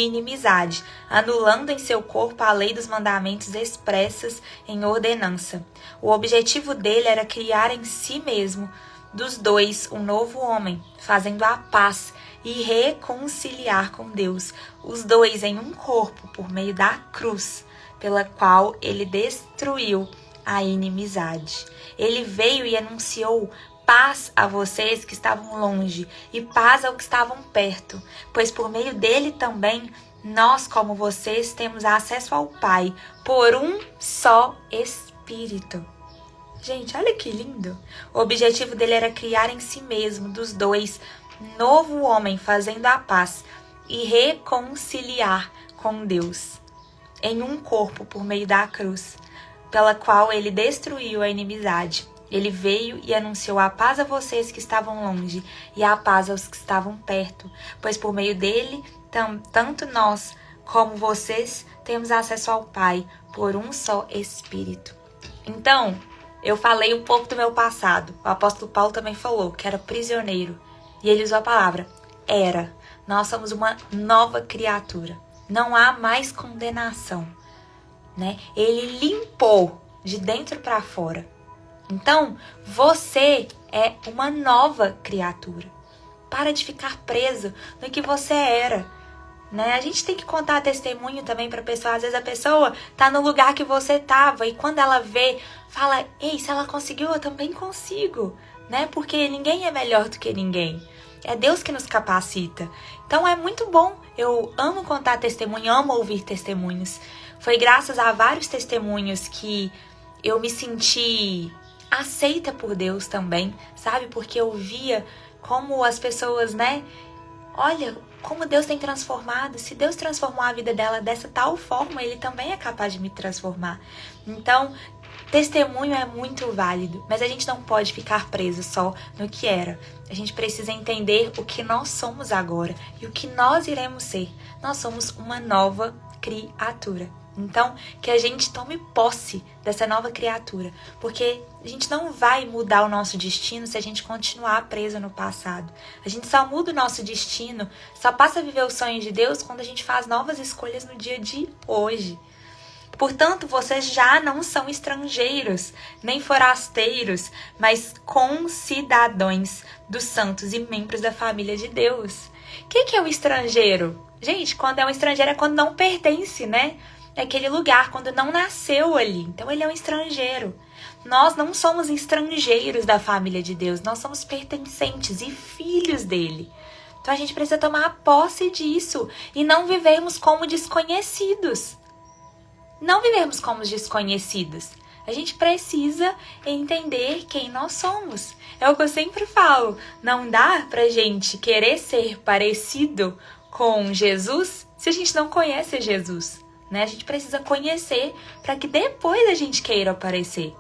Speaker 1: inimizade, anulando em seu corpo a lei dos mandamentos expressas em ordenança. O objetivo dele era criar em si mesmo, dos dois, um novo homem, fazendo a paz e reconciliar com Deus, os dois em um corpo, por meio da cruz, pela qual ele destruiu a inimizade. Ele veio e anunciou paz a vocês que estavam longe e paz aos que estavam perto, pois por meio dele também nós, como vocês, temos acesso ao Pai por um só Espírito. Gente, olha que lindo! O objetivo dele era criar em si mesmo, dos dois, novo homem, fazendo a paz e reconciliar com Deus em um corpo por meio da cruz, pela qual ele destruiu a inimizade. Ele veio e anunciou a paz a vocês que estavam longe e a paz aos que estavam perto, pois por meio dele, tanto nós como vocês temos acesso ao Pai por um só Espírito. Então, eu falei um pouco do meu passado. O apóstolo Paulo também falou que era prisioneiro. E ele usou a palavra era. Nós somos uma nova criatura. Não há mais condenação, né? Ele limpou de dentro para fora. Então, você é uma nova criatura. Para de ficar preso no que você era, né? A gente tem que contar testemunho também para a pessoa. Às vezes a pessoa tá no lugar que você tava e quando ela vê, fala: "Ei, se ela conseguiu, eu também consigo", né? Porque ninguém é melhor do que ninguém. É Deus que nos capacita. Então é muito bom. Eu amo contar testemunho, amo ouvir testemunhos. Foi graças a vários testemunhos que eu me senti aceita por Deus também, sabe? Porque eu via como as pessoas, né? Olha, como Deus tem transformado. Se Deus transformou a vida dela dessa tal forma, Ele também é capaz de me transformar. Então, testemunho é muito válido, mas a gente não pode ficar preso só no que era. A gente precisa entender o que nós somos agora e o que nós iremos ser. Nós somos uma nova criatura. Então, que a gente tome posse dessa nova criatura, porque a gente não vai mudar o nosso destino se a gente continuar preso no passado. A gente só muda o nosso destino, só passa a viver o sonho de Deus quando a gente faz novas escolhas no dia de hoje. Portanto, vocês já não são estrangeiros, nem forasteiros, mas concidadãos dos santos e membros da família de Deus. O que é um estrangeiro? Gente, quando é um estrangeiro é quando não pertence, né? É aquele lugar, quando não nasceu ali. Então, ele é um estrangeiro. Nós não somos estrangeiros da família de Deus, nós somos pertencentes e filhos dele. Então a gente precisa tomar posse disso e não vivermos como desconhecidos. Não vivermos como desconhecidos. A gente precisa entender quem nós somos. É o que eu sempre falo. Não dá pra gente querer ser parecido com Jesus se a gente não conhece Jesus, né? A gente precisa conhecer para que depois a gente queira aparecer.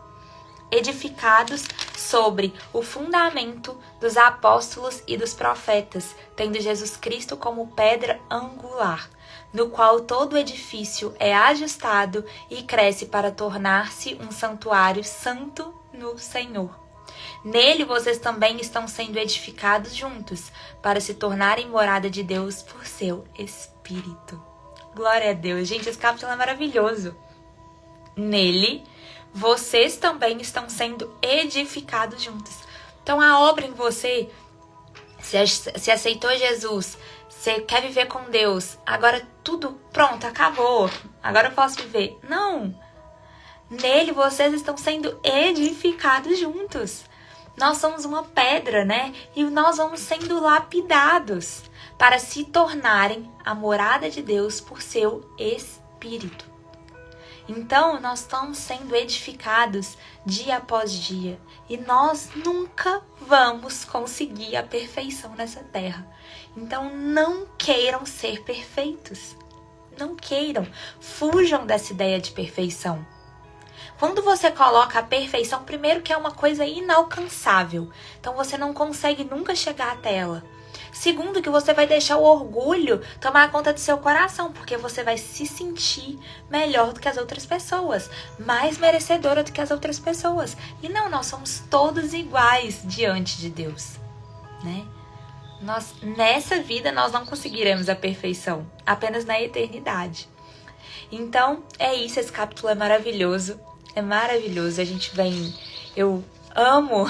Speaker 1: Edificados sobre o fundamento dos apóstolos e dos profetas, tendo Jesus Cristo como pedra angular, no qual todo edifício é ajustado e cresce para tornar-se um santuário santo no Senhor. Nele vocês também estão sendo edificados juntos, para se tornarem morada de Deus por seu Espírito. Glória a Deus. Gente, esse capítulo é maravilhoso. Nele, vocês também estão sendo edificados juntos. Então, a obra em você, se aceitou Jesus, você quer viver com Deus, agora tudo pronto, acabou, agora eu posso viver. Não! Nele, vocês estão sendo edificados juntos. Nós somos uma pedra, né? E nós vamos sendo lapidados para se tornarem a morada de Deus por seu Espírito. Então, nós estamos sendo edificados dia após dia. E nós nunca vamos conseguir a perfeição nessa terra. Então, não queiram ser perfeitos. Não queiram. Fujam dessa ideia de perfeição. Quando você coloca a perfeição, primeiro que é uma coisa inalcançável. Então, você não consegue nunca chegar até ela. Segundo, que você vai deixar o orgulho tomar conta do seu coração, porque você vai se sentir melhor do que as outras pessoas, mais merecedora do que as outras pessoas. E não, nós somos todos iguais diante de Deus, né? Nessa vida nós não conseguiremos a perfeição, apenas na eternidade. Então, é isso, esse capítulo é maravilhoso, a gente vem, eu amo...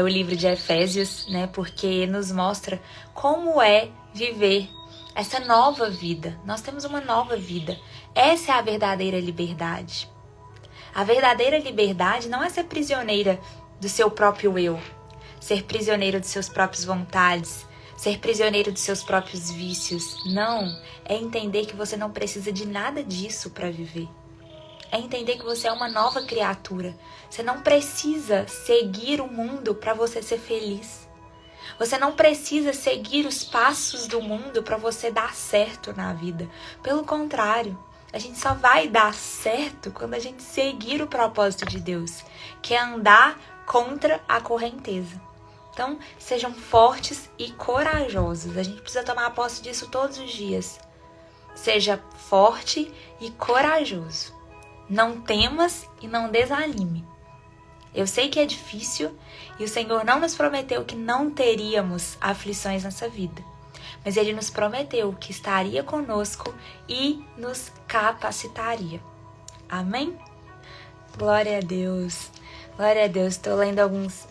Speaker 1: o livro de Efésios, né? Porque nos mostra como é viver essa nova vida. Nós temos uma nova vida. Essa é a verdadeira liberdade. A verdadeira liberdade não é ser prisioneira do seu próprio eu, ser prisioneiro de suas próprias vontades, ser prisioneiro dos seus próprios vícios. Não, é entender que você não precisa de nada disso para viver. É entender que você é uma nova criatura. Você não precisa seguir o mundo para você ser feliz. Você não precisa seguir os passos do mundo para você dar certo na vida. Pelo contrário, a gente só vai dar certo quando a gente seguir o propósito de Deus, que é andar contra a correnteza. Então, sejam fortes e corajosos. A gente precisa tomar posse disso todos os dias. Seja forte e corajoso. Não temas e não desanime. Eu sei que é difícil e o Senhor não nos prometeu que não teríamos aflições nessa vida. Mas Ele nos prometeu que estaria conosco e nos capacitaria. Amém? Glória a Deus. Glória a Deus. Estou lendo alguns...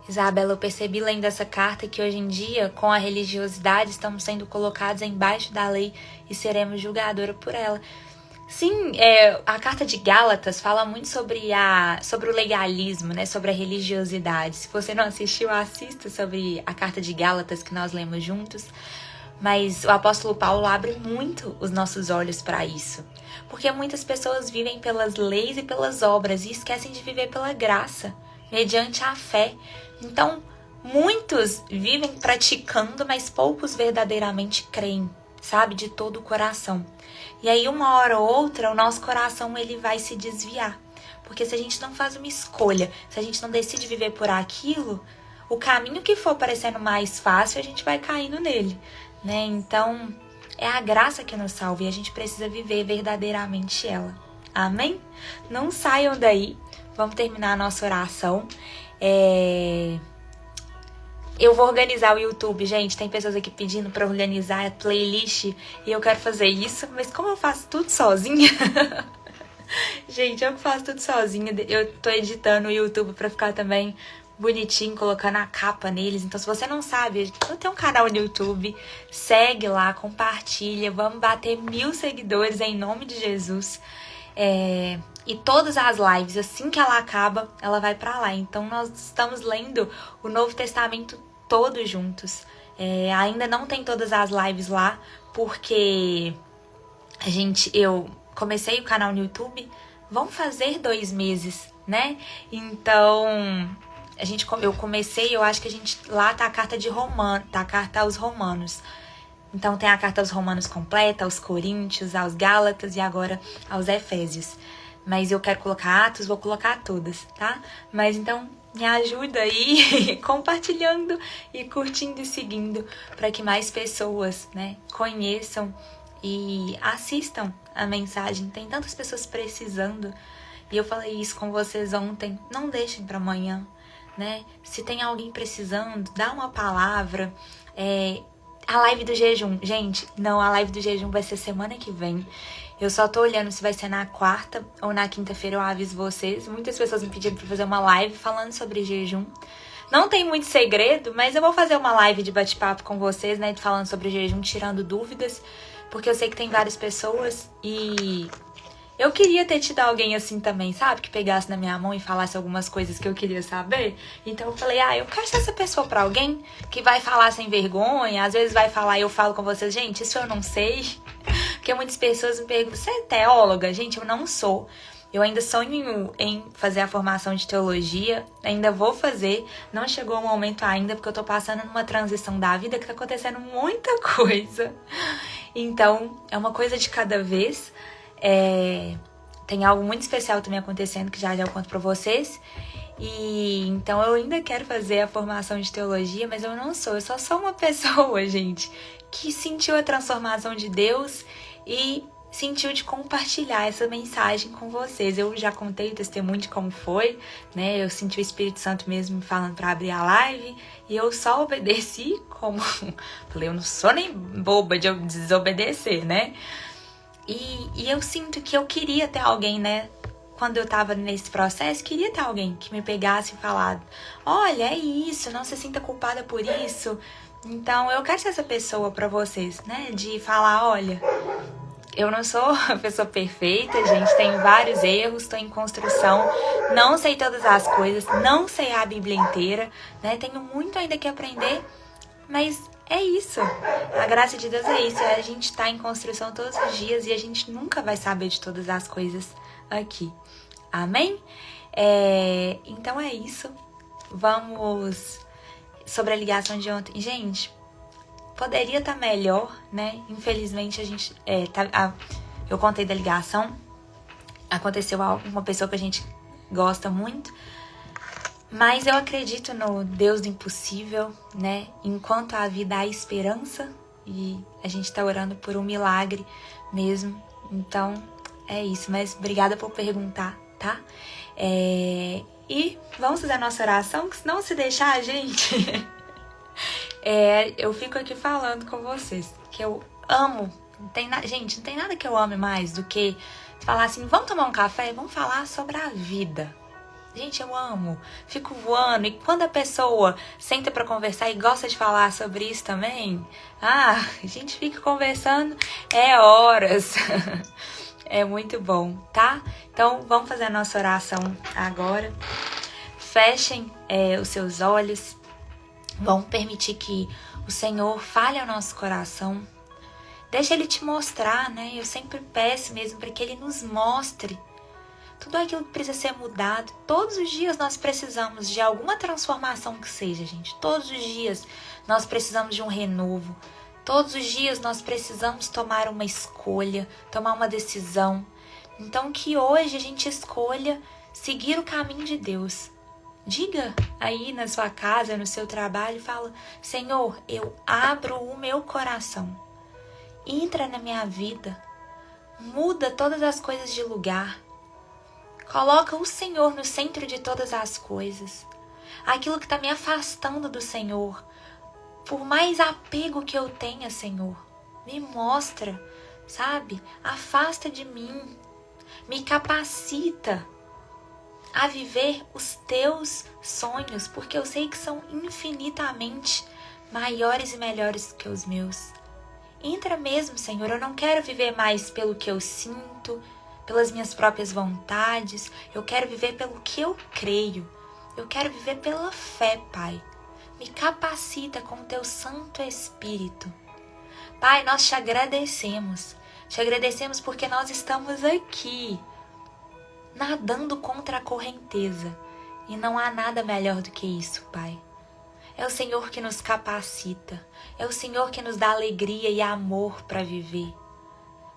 Speaker 1: Isabela, eu percebi lendo essa carta que hoje em dia, com a religiosidade, estamos sendo colocados embaixo da lei e seremos julgadora por ela. Sim, a carta de Gálatas fala muito sobre o legalismo, né? Sobre a religiosidade. Se você não assistiu, assista sobre a carta de Gálatas que nós lemos juntos. Mas o apóstolo Paulo abre muito os nossos olhos para isso. Porque muitas pessoas vivem pelas leis e pelas obras e esquecem de viver pela graça, mediante a fé. Então, muitos vivem praticando, mas poucos verdadeiramente creem, sabe? De todo o coração. E aí, uma hora ou outra, o nosso coração ele vai se desviar. Porque se a gente não faz uma escolha, se a gente não decide viver por aquilo, o caminho que for parecendo mais fácil, a gente vai caindo nele, né? Então, é a graça que nos salva e a gente precisa viver verdadeiramente ela. Amém? Não saiam daí. Vamos terminar a nossa oração. Eu vou organizar o YouTube, gente. Tem pessoas aqui pedindo para organizar a playlist e eu quero fazer isso, mas como eu faço tudo sozinha, gente, eu faço tudo sozinha. Eu tô editando o YouTube para ficar também bonitinho, colocando a capa neles. Então, se você não sabe, eu tenho um canal no YouTube, segue lá, compartilha, vamos bater 1000 seguidores em nome de Jesus. E todas as lives, assim que ela acaba, ela vai pra lá. Então nós estamos lendo o Novo Testamento todos juntos. Ainda não tem todas as lives lá, porque eu comecei o canal no YouTube, vão fazer 2 meses, né? Então, eu comecei, eu acho que lá tá a carta tá a carta aos Romanos. Então tem a carta aos Romanos completa, aos Coríntios, aos Gálatas e agora aos Efésios. Mas eu quero colocar Atos, vou colocar todas, tá? Mas então me ajuda aí compartilhando e curtindo e seguindo para que mais pessoas, né, conheçam e assistam a mensagem. Tem tantas pessoas precisando. E eu falei isso com vocês ontem. Não deixem para amanhã, né? Se tem alguém precisando, dá uma palavra. A live do jejum, gente, não, a live do jejum vai ser semana que vem. Eu só tô olhando se vai ser na quarta ou na quinta-feira, eu aviso vocês. Muitas pessoas me pediram pra fazer uma live falando sobre jejum. Não tem muito segredo, mas eu vou fazer uma live de bate-papo com vocês, né, falando sobre jejum, tirando dúvidas, porque eu sei que tem várias pessoas e eu queria ter tido alguém assim também, sabe? Que pegasse na minha mão e falasse algumas coisas que eu queria saber. Então eu falei, eu quero ser essa pessoa pra alguém que vai falar sem vergonha. Às vezes vai falar e eu falo com vocês, gente, isso eu não sei. Porque muitas pessoas me perguntam, você é teóloga? Gente, eu não sou. Eu ainda sonho em fazer a formação de teologia, ainda vou fazer. Não chegou o momento ainda, porque eu tô passando numa transição da vida que tá acontecendo muita coisa. Então, é uma coisa de cada vez. Tem algo muito especial também acontecendo, que já eu conto pra vocês. E então eu ainda quero fazer a formação de teologia, mas eu não sou. Eu só sou uma pessoa, gente, que sentiu a transformação de Deus e sentiu de compartilhar essa mensagem com vocês. Eu já contei o testemunho de como foi, né? Eu senti o Espírito Santo mesmo me falando para abrir a live e eu só obedeci como... Falei, eu não sou nem boba de desobedecer, né? E eu sinto que eu queria ter alguém, né? Quando eu tava nesse processo, queria ter alguém que me pegasse e falasse, olha, é isso, não se sinta culpada por isso. Então, eu quero ser essa pessoa pra vocês, né? De falar, olha, eu não sou a pessoa perfeita, gente, tenho vários erros, tô em construção, não sei todas as coisas, não sei a Bíblia inteira, né? Tenho muito ainda que aprender, mas é isso. A graça de Deus é isso, a gente tá em construção todos os dias e a gente nunca vai saber de todas as coisas aqui. Amém? Então é isso. Vamos sobre a ligação de ontem. Gente, poderia estar melhor, né? Infelizmente a gente eu contei da ligação. Aconteceu algo com uma pessoa que a gente gosta muito. Mas eu acredito no Deus do impossível, né? Enquanto há vida, há esperança. E a gente tá orando por um milagre mesmo. Então, é isso. Mas obrigada por perguntar, tá? E vamos fazer a nossa oração, que senão se deixar a gente... eu fico aqui falando com vocês, que eu amo. Gente, não tem nada que eu ame mais do que falar assim, vamos tomar um café, vamos falar sobre a vida. Gente, eu amo, fico voando. E quando a pessoa senta pra conversar e gosta de falar sobre isso também, a gente fica conversando horas. É muito bom, tá? Então, vamos fazer a nossa oração agora. Fechem os seus olhos. Vamos permitir que o Senhor fale ao nosso coração. Deixa Ele te mostrar, né? Eu sempre peço mesmo para que Ele nos mostre tudo aquilo que precisa ser mudado. Todos os dias nós precisamos de alguma transformação que seja, gente. Todos os dias nós precisamos de um renovo. Todos os dias nós precisamos tomar uma escolha, tomar uma decisão. Então que hoje a gente escolha seguir o caminho de Deus. Diga aí na sua casa, no seu trabalho, fala, Senhor, eu abro o meu coração. Entra na minha vida. Muda todas as coisas de lugar. Coloca o Senhor no centro de todas as coisas. Aquilo que está me afastando do Senhor. Por mais apego que eu tenha, Senhor, me mostra, sabe? Afasta de mim. Me capacita a viver os teus sonhos, porque eu sei que são infinitamente maiores e melhores que os meus. Entra mesmo, Senhor. Eu não quero viver mais pelo que eu sinto, pelas minhas próprias vontades. Eu quero viver pelo que eu creio. Eu quero viver pela fé, Pai. Me capacita com o Teu Santo Espírito. Pai, nós te agradecemos. Te agradecemos porque nós estamos aqui, nadando contra a correnteza. E não há nada melhor do que isso, Pai. É o Senhor que nos capacita. É o Senhor que nos dá alegria e amor para viver.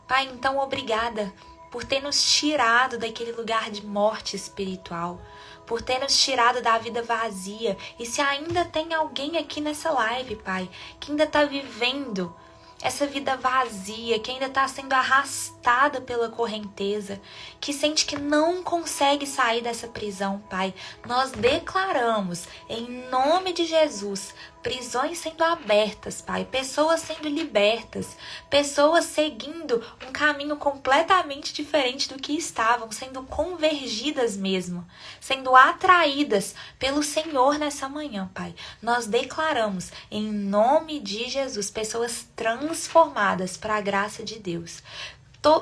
Speaker 1: Pai, então obrigada por ter nos tirado daquele lugar de morte espiritual, por ter nos tirado da vida vazia. E se ainda tem alguém aqui nessa live, Pai, que ainda está vivendo essa vida vazia, que ainda está sendo arrastada pela correnteza, que sente que não consegue sair dessa prisão, Pai, nós declaramos, em nome de Jesus, prisões sendo abertas, Pai, pessoas sendo libertas, pessoas seguindo um caminho completamente diferente do que estavam, sendo convergidas mesmo, sendo atraídas pelo Senhor nessa manhã, Pai. Nós declaramos, em nome de Jesus, pessoas transformadas para a graça de Deus.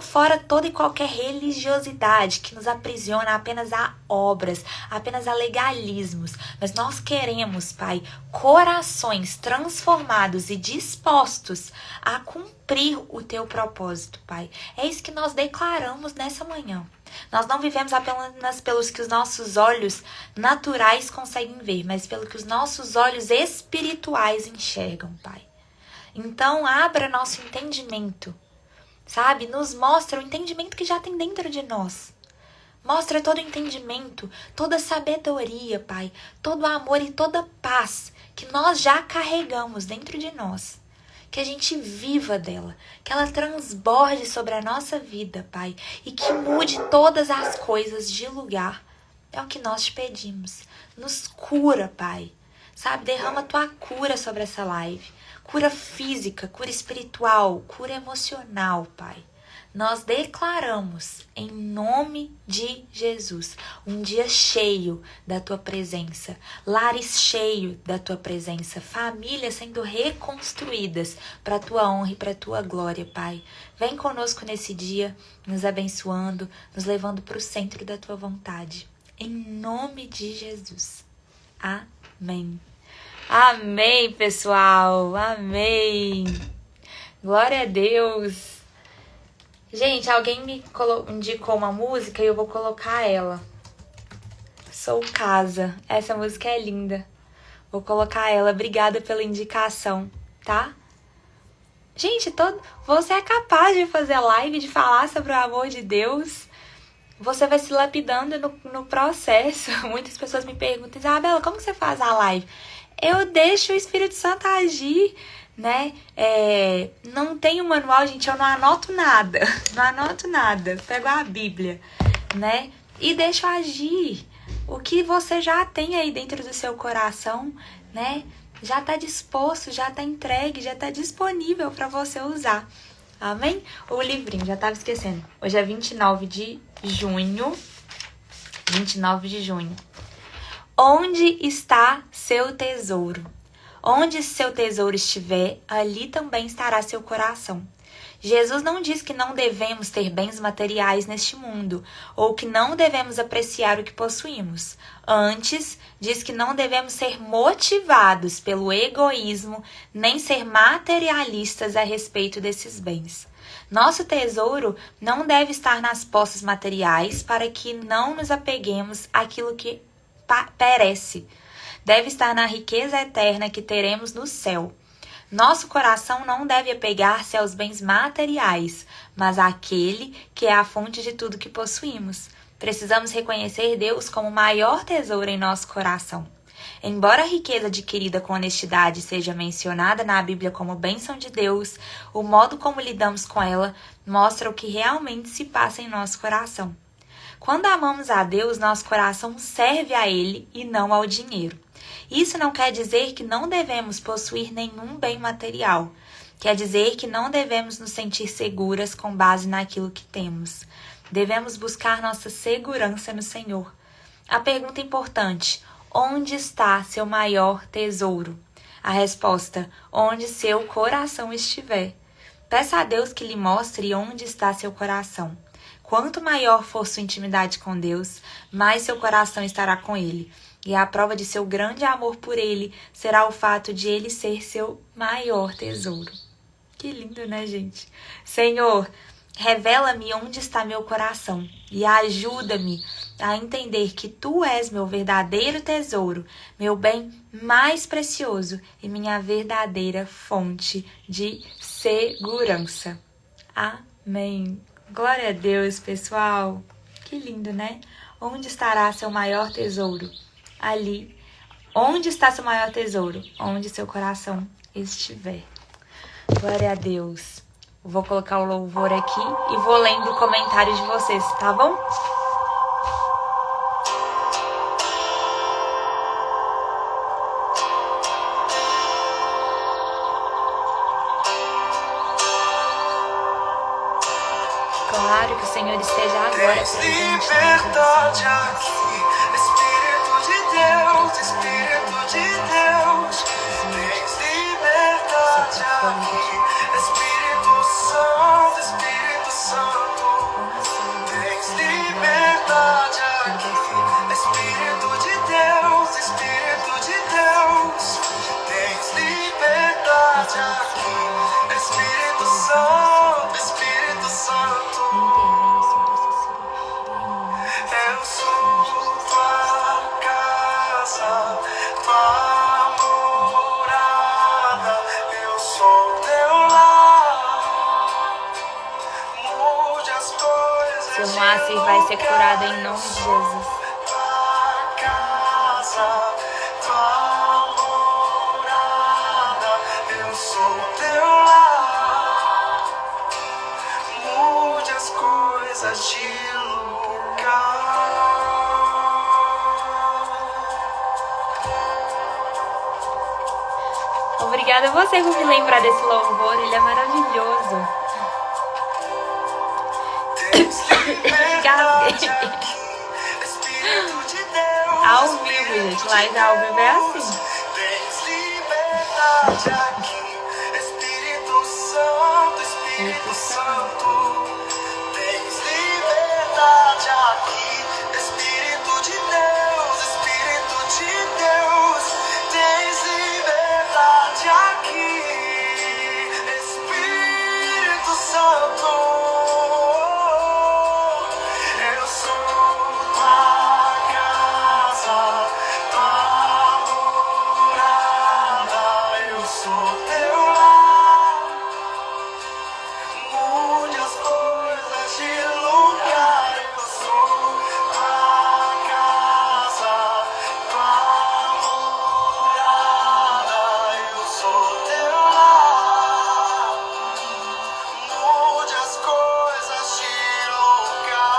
Speaker 1: Fora toda e qualquer religiosidade que nos aprisiona apenas a obras, apenas a legalismos. Mas nós queremos, Pai, corações transformados e dispostos a cumprir o Teu propósito, Pai. É isso que nós declaramos nessa manhã. Nós não vivemos apenas pelos que os nossos olhos naturais conseguem ver, mas pelo que os nossos olhos espirituais enxergam, Pai. Então, abra nosso entendimento. Sabe? Nos mostra o entendimento que já tem dentro de nós. Mostra todo o entendimento, toda a sabedoria, Pai, todo o amor e toda a paz que nós já carregamos dentro de nós. Que a gente viva dela, que ela transborde sobre a nossa vida, Pai, e que mude todas as coisas de lugar. É o que nós te pedimos. Nos cura, Pai. Sabe? Derrama a Tua cura sobre essa live. Cura física, cura espiritual, cura emocional, Pai. Nós declaramos, em nome de Jesus, um dia cheio da Tua presença, lares cheios da Tua presença, famílias sendo reconstruídas para a Tua honra e para a Tua glória, Pai. Vem conosco nesse dia, nos abençoando, nos levando para o centro da Tua vontade. Em nome de Jesus. Amém. Amém, pessoal. Amém. Glória a Deus. Gente, alguém me indicou uma música e eu vou colocar ela. Sou Casa. Essa música é linda. Vou colocar ela. Obrigada pela indicação, tá? Gente, você é capaz de fazer live, de falar sobre o amor de Deus. Você vai se lapidando no processo. Muitas pessoas me perguntam, Isabela, como que você faz a live? Eu deixo o Espírito Santo agir, né? Não tem um manual, gente, eu não anoto nada. Não anoto nada. Pego a Bíblia, né? E deixo agir. O que você já tem aí dentro do seu coração, né? Já está disposto, já está entregue, já está disponível para você usar. Amém? O livrinho, já estava esquecendo. Hoje é 29 de junho. 29 de junho. Onde está seu tesouro? Onde seu tesouro estiver, ali também estará seu coração. Jesus não diz que não devemos ter bens materiais neste mundo, ou que não devemos apreciar o que possuímos. Antes, diz que não devemos ser motivados pelo egoísmo, nem ser materialistas a respeito desses bens. Nosso tesouro não deve estar nas posses materiais para que não nos apeguemos àquilo que perece. Deve estar na riqueza eterna que teremos no céu. Nosso coração não deve apegar-se aos bens materiais, mas àquele que é a fonte de tudo que possuímos. Precisamos reconhecer Deus como o maior tesouro em nosso coração. Embora a riqueza adquirida com honestidade seja mencionada na Bíblia como bênção de Deus, o modo como lidamos com ela mostra o que realmente se passa em nosso coração. Quando amamos a Deus, nosso coração serve a Ele e não ao dinheiro. Isso não quer dizer que não devemos possuir nenhum bem material. Quer dizer que não devemos nos sentir seguras com base naquilo que temos. Devemos buscar nossa segurança no Senhor. A pergunta importante: onde está seu maior tesouro? A resposta: onde seu coração estiver. Peça a Deus que lhe mostre onde está seu coração. Quanto maior for sua intimidade com Deus, mais seu coração estará com Ele. E a prova de seu grande amor por Ele será o fato de Ele ser seu maior tesouro. Que lindo, né, gente? Senhor, revela-me onde está meu coração e ajuda-me a entender que Tu és meu verdadeiro tesouro, meu bem mais precioso e minha verdadeira fonte de segurança. Amém. Glória a Deus, pessoal. Que lindo, né? Onde estará seu maior tesouro? Ali. Onde está seu maior tesouro? Onde seu coração estiver. Glória a Deus. Vou colocar o louvor aqui e vou lendo comentários de vocês, tá bom? Claro que o Senhor esteja agora presente.
Speaker 2: Liberdade aqui, Espírito de Deus, Espírito de Deus. Tens liberdade aqui, Espírito Santo, Espírito Santo. Tens liberdade aqui, Espírito de Deus, Espírito de Deus. Tens liberdade aqui, Espírito Santo, Espírito Santo. Eu sou tua casa, tua morada, eu sou teu lar. Mude as coisas.
Speaker 1: Seu Márcio vai ser curado em nome de Jesus.
Speaker 2: Tua casa, tua morada, eu sou teu lar. Mude as coisas de
Speaker 1: Obrigada a você por me lembrar desse louvor, ele é maravilhoso. Ao vivo, gente, live ao vivo é assim.
Speaker 2: Tens liberdade aqui, Espírito Santo, Espírito Santo. Tens liberdade aqui, Espírito de Deus, Espírito de Deus. Tens liberdade aqui, Espírito Santo. Eu sou tua casa, tua morada, eu sou teu lar. Mude as coisas de lugar, eu sou tua casa, tua morada, eu sou teu lar. Mude as coisas de lugar.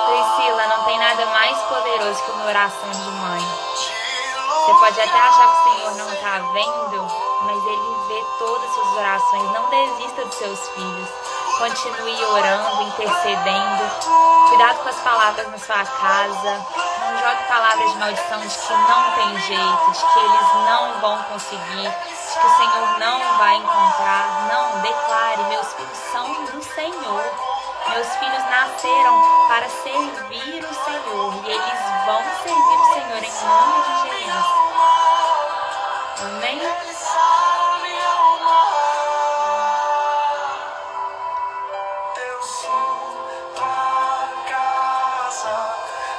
Speaker 1: Priscila, não tem nada mais poderoso que uma oração de mãe. Você pode até achar que o Senhor não está vendo, mas Ele vê todas as suas orações. Não desista dos seus filhos. Continue orando, intercedendo. Cuidado com as palavras na sua casa. Não jogue palavras de maldição de que não tem jeito, de que eles não vão conseguir, de que o Senhor não vai encontrar. Não, declare, meus filhos são do Senhor. Meus filhos nasceram para servir o Senhor e eles vão servir o Senhor em nome de Jesus. Amém?
Speaker 2: Ele sabe amar. Eu sou tua casa,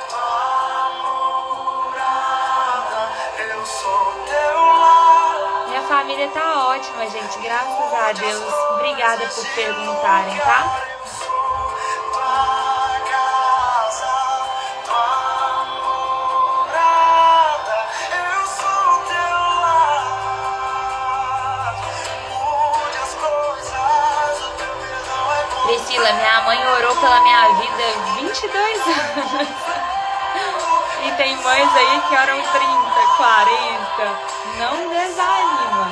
Speaker 2: tua morada, eu sou teu lar.
Speaker 1: Minha família tá ótima, gente. Graças a Deus. Obrigada por perguntarem, tá?
Speaker 2: Eu sou tua casa, tua morada, eu sou teu lar. Mude as coisas, o teu perdão é bom.
Speaker 1: Priscila, minha mãe orou pela minha vida 22 anos. E tem mães aí que oram 30, 40. Não desanima.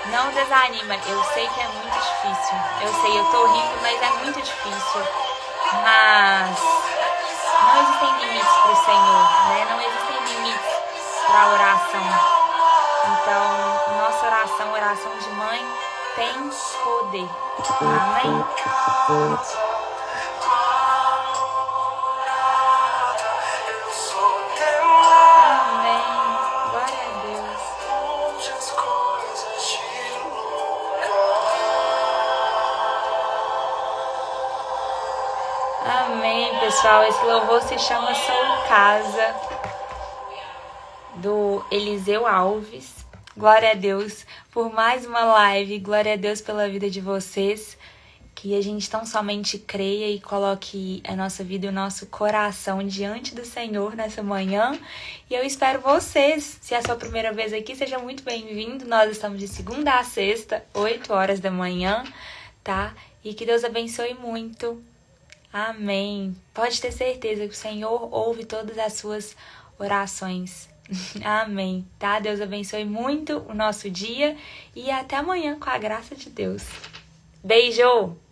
Speaker 1: Não desanima. Eu sei que é muito difícil. Eu sei, eu tô rindo, mas é muito difícil. Mas não existem limites pro Senhor, né? Não existem limites pra oração. Então, nossa oração, oração de mãe, tem poder. Amém?
Speaker 2: casa, tua morada, eu sou teu lar,
Speaker 1: Amém. Glória a Deus.
Speaker 2: onde as coisas de lugar.
Speaker 1: Amém, pessoal. Esse louvor se chama Sou Casa, do Eliseu Alves. Glória a Deus por mais uma live. Glória a Deus pela vida de vocês. Que a gente tão somente creia e coloque a nossa vida e o nosso coração diante do Senhor nessa manhã. E eu espero vocês. Se é a sua primeira vez aqui, seja muito bem-vindo. Nós estamos de segunda a sexta, 8 horas da manhã, tá? E que Deus abençoe muito. Amém. Pode ter certeza que o Senhor ouve todas as suas orações. Amém, tá? Deus abençoe muito o nosso dia e até amanhã com a graça de Deus. Beijo!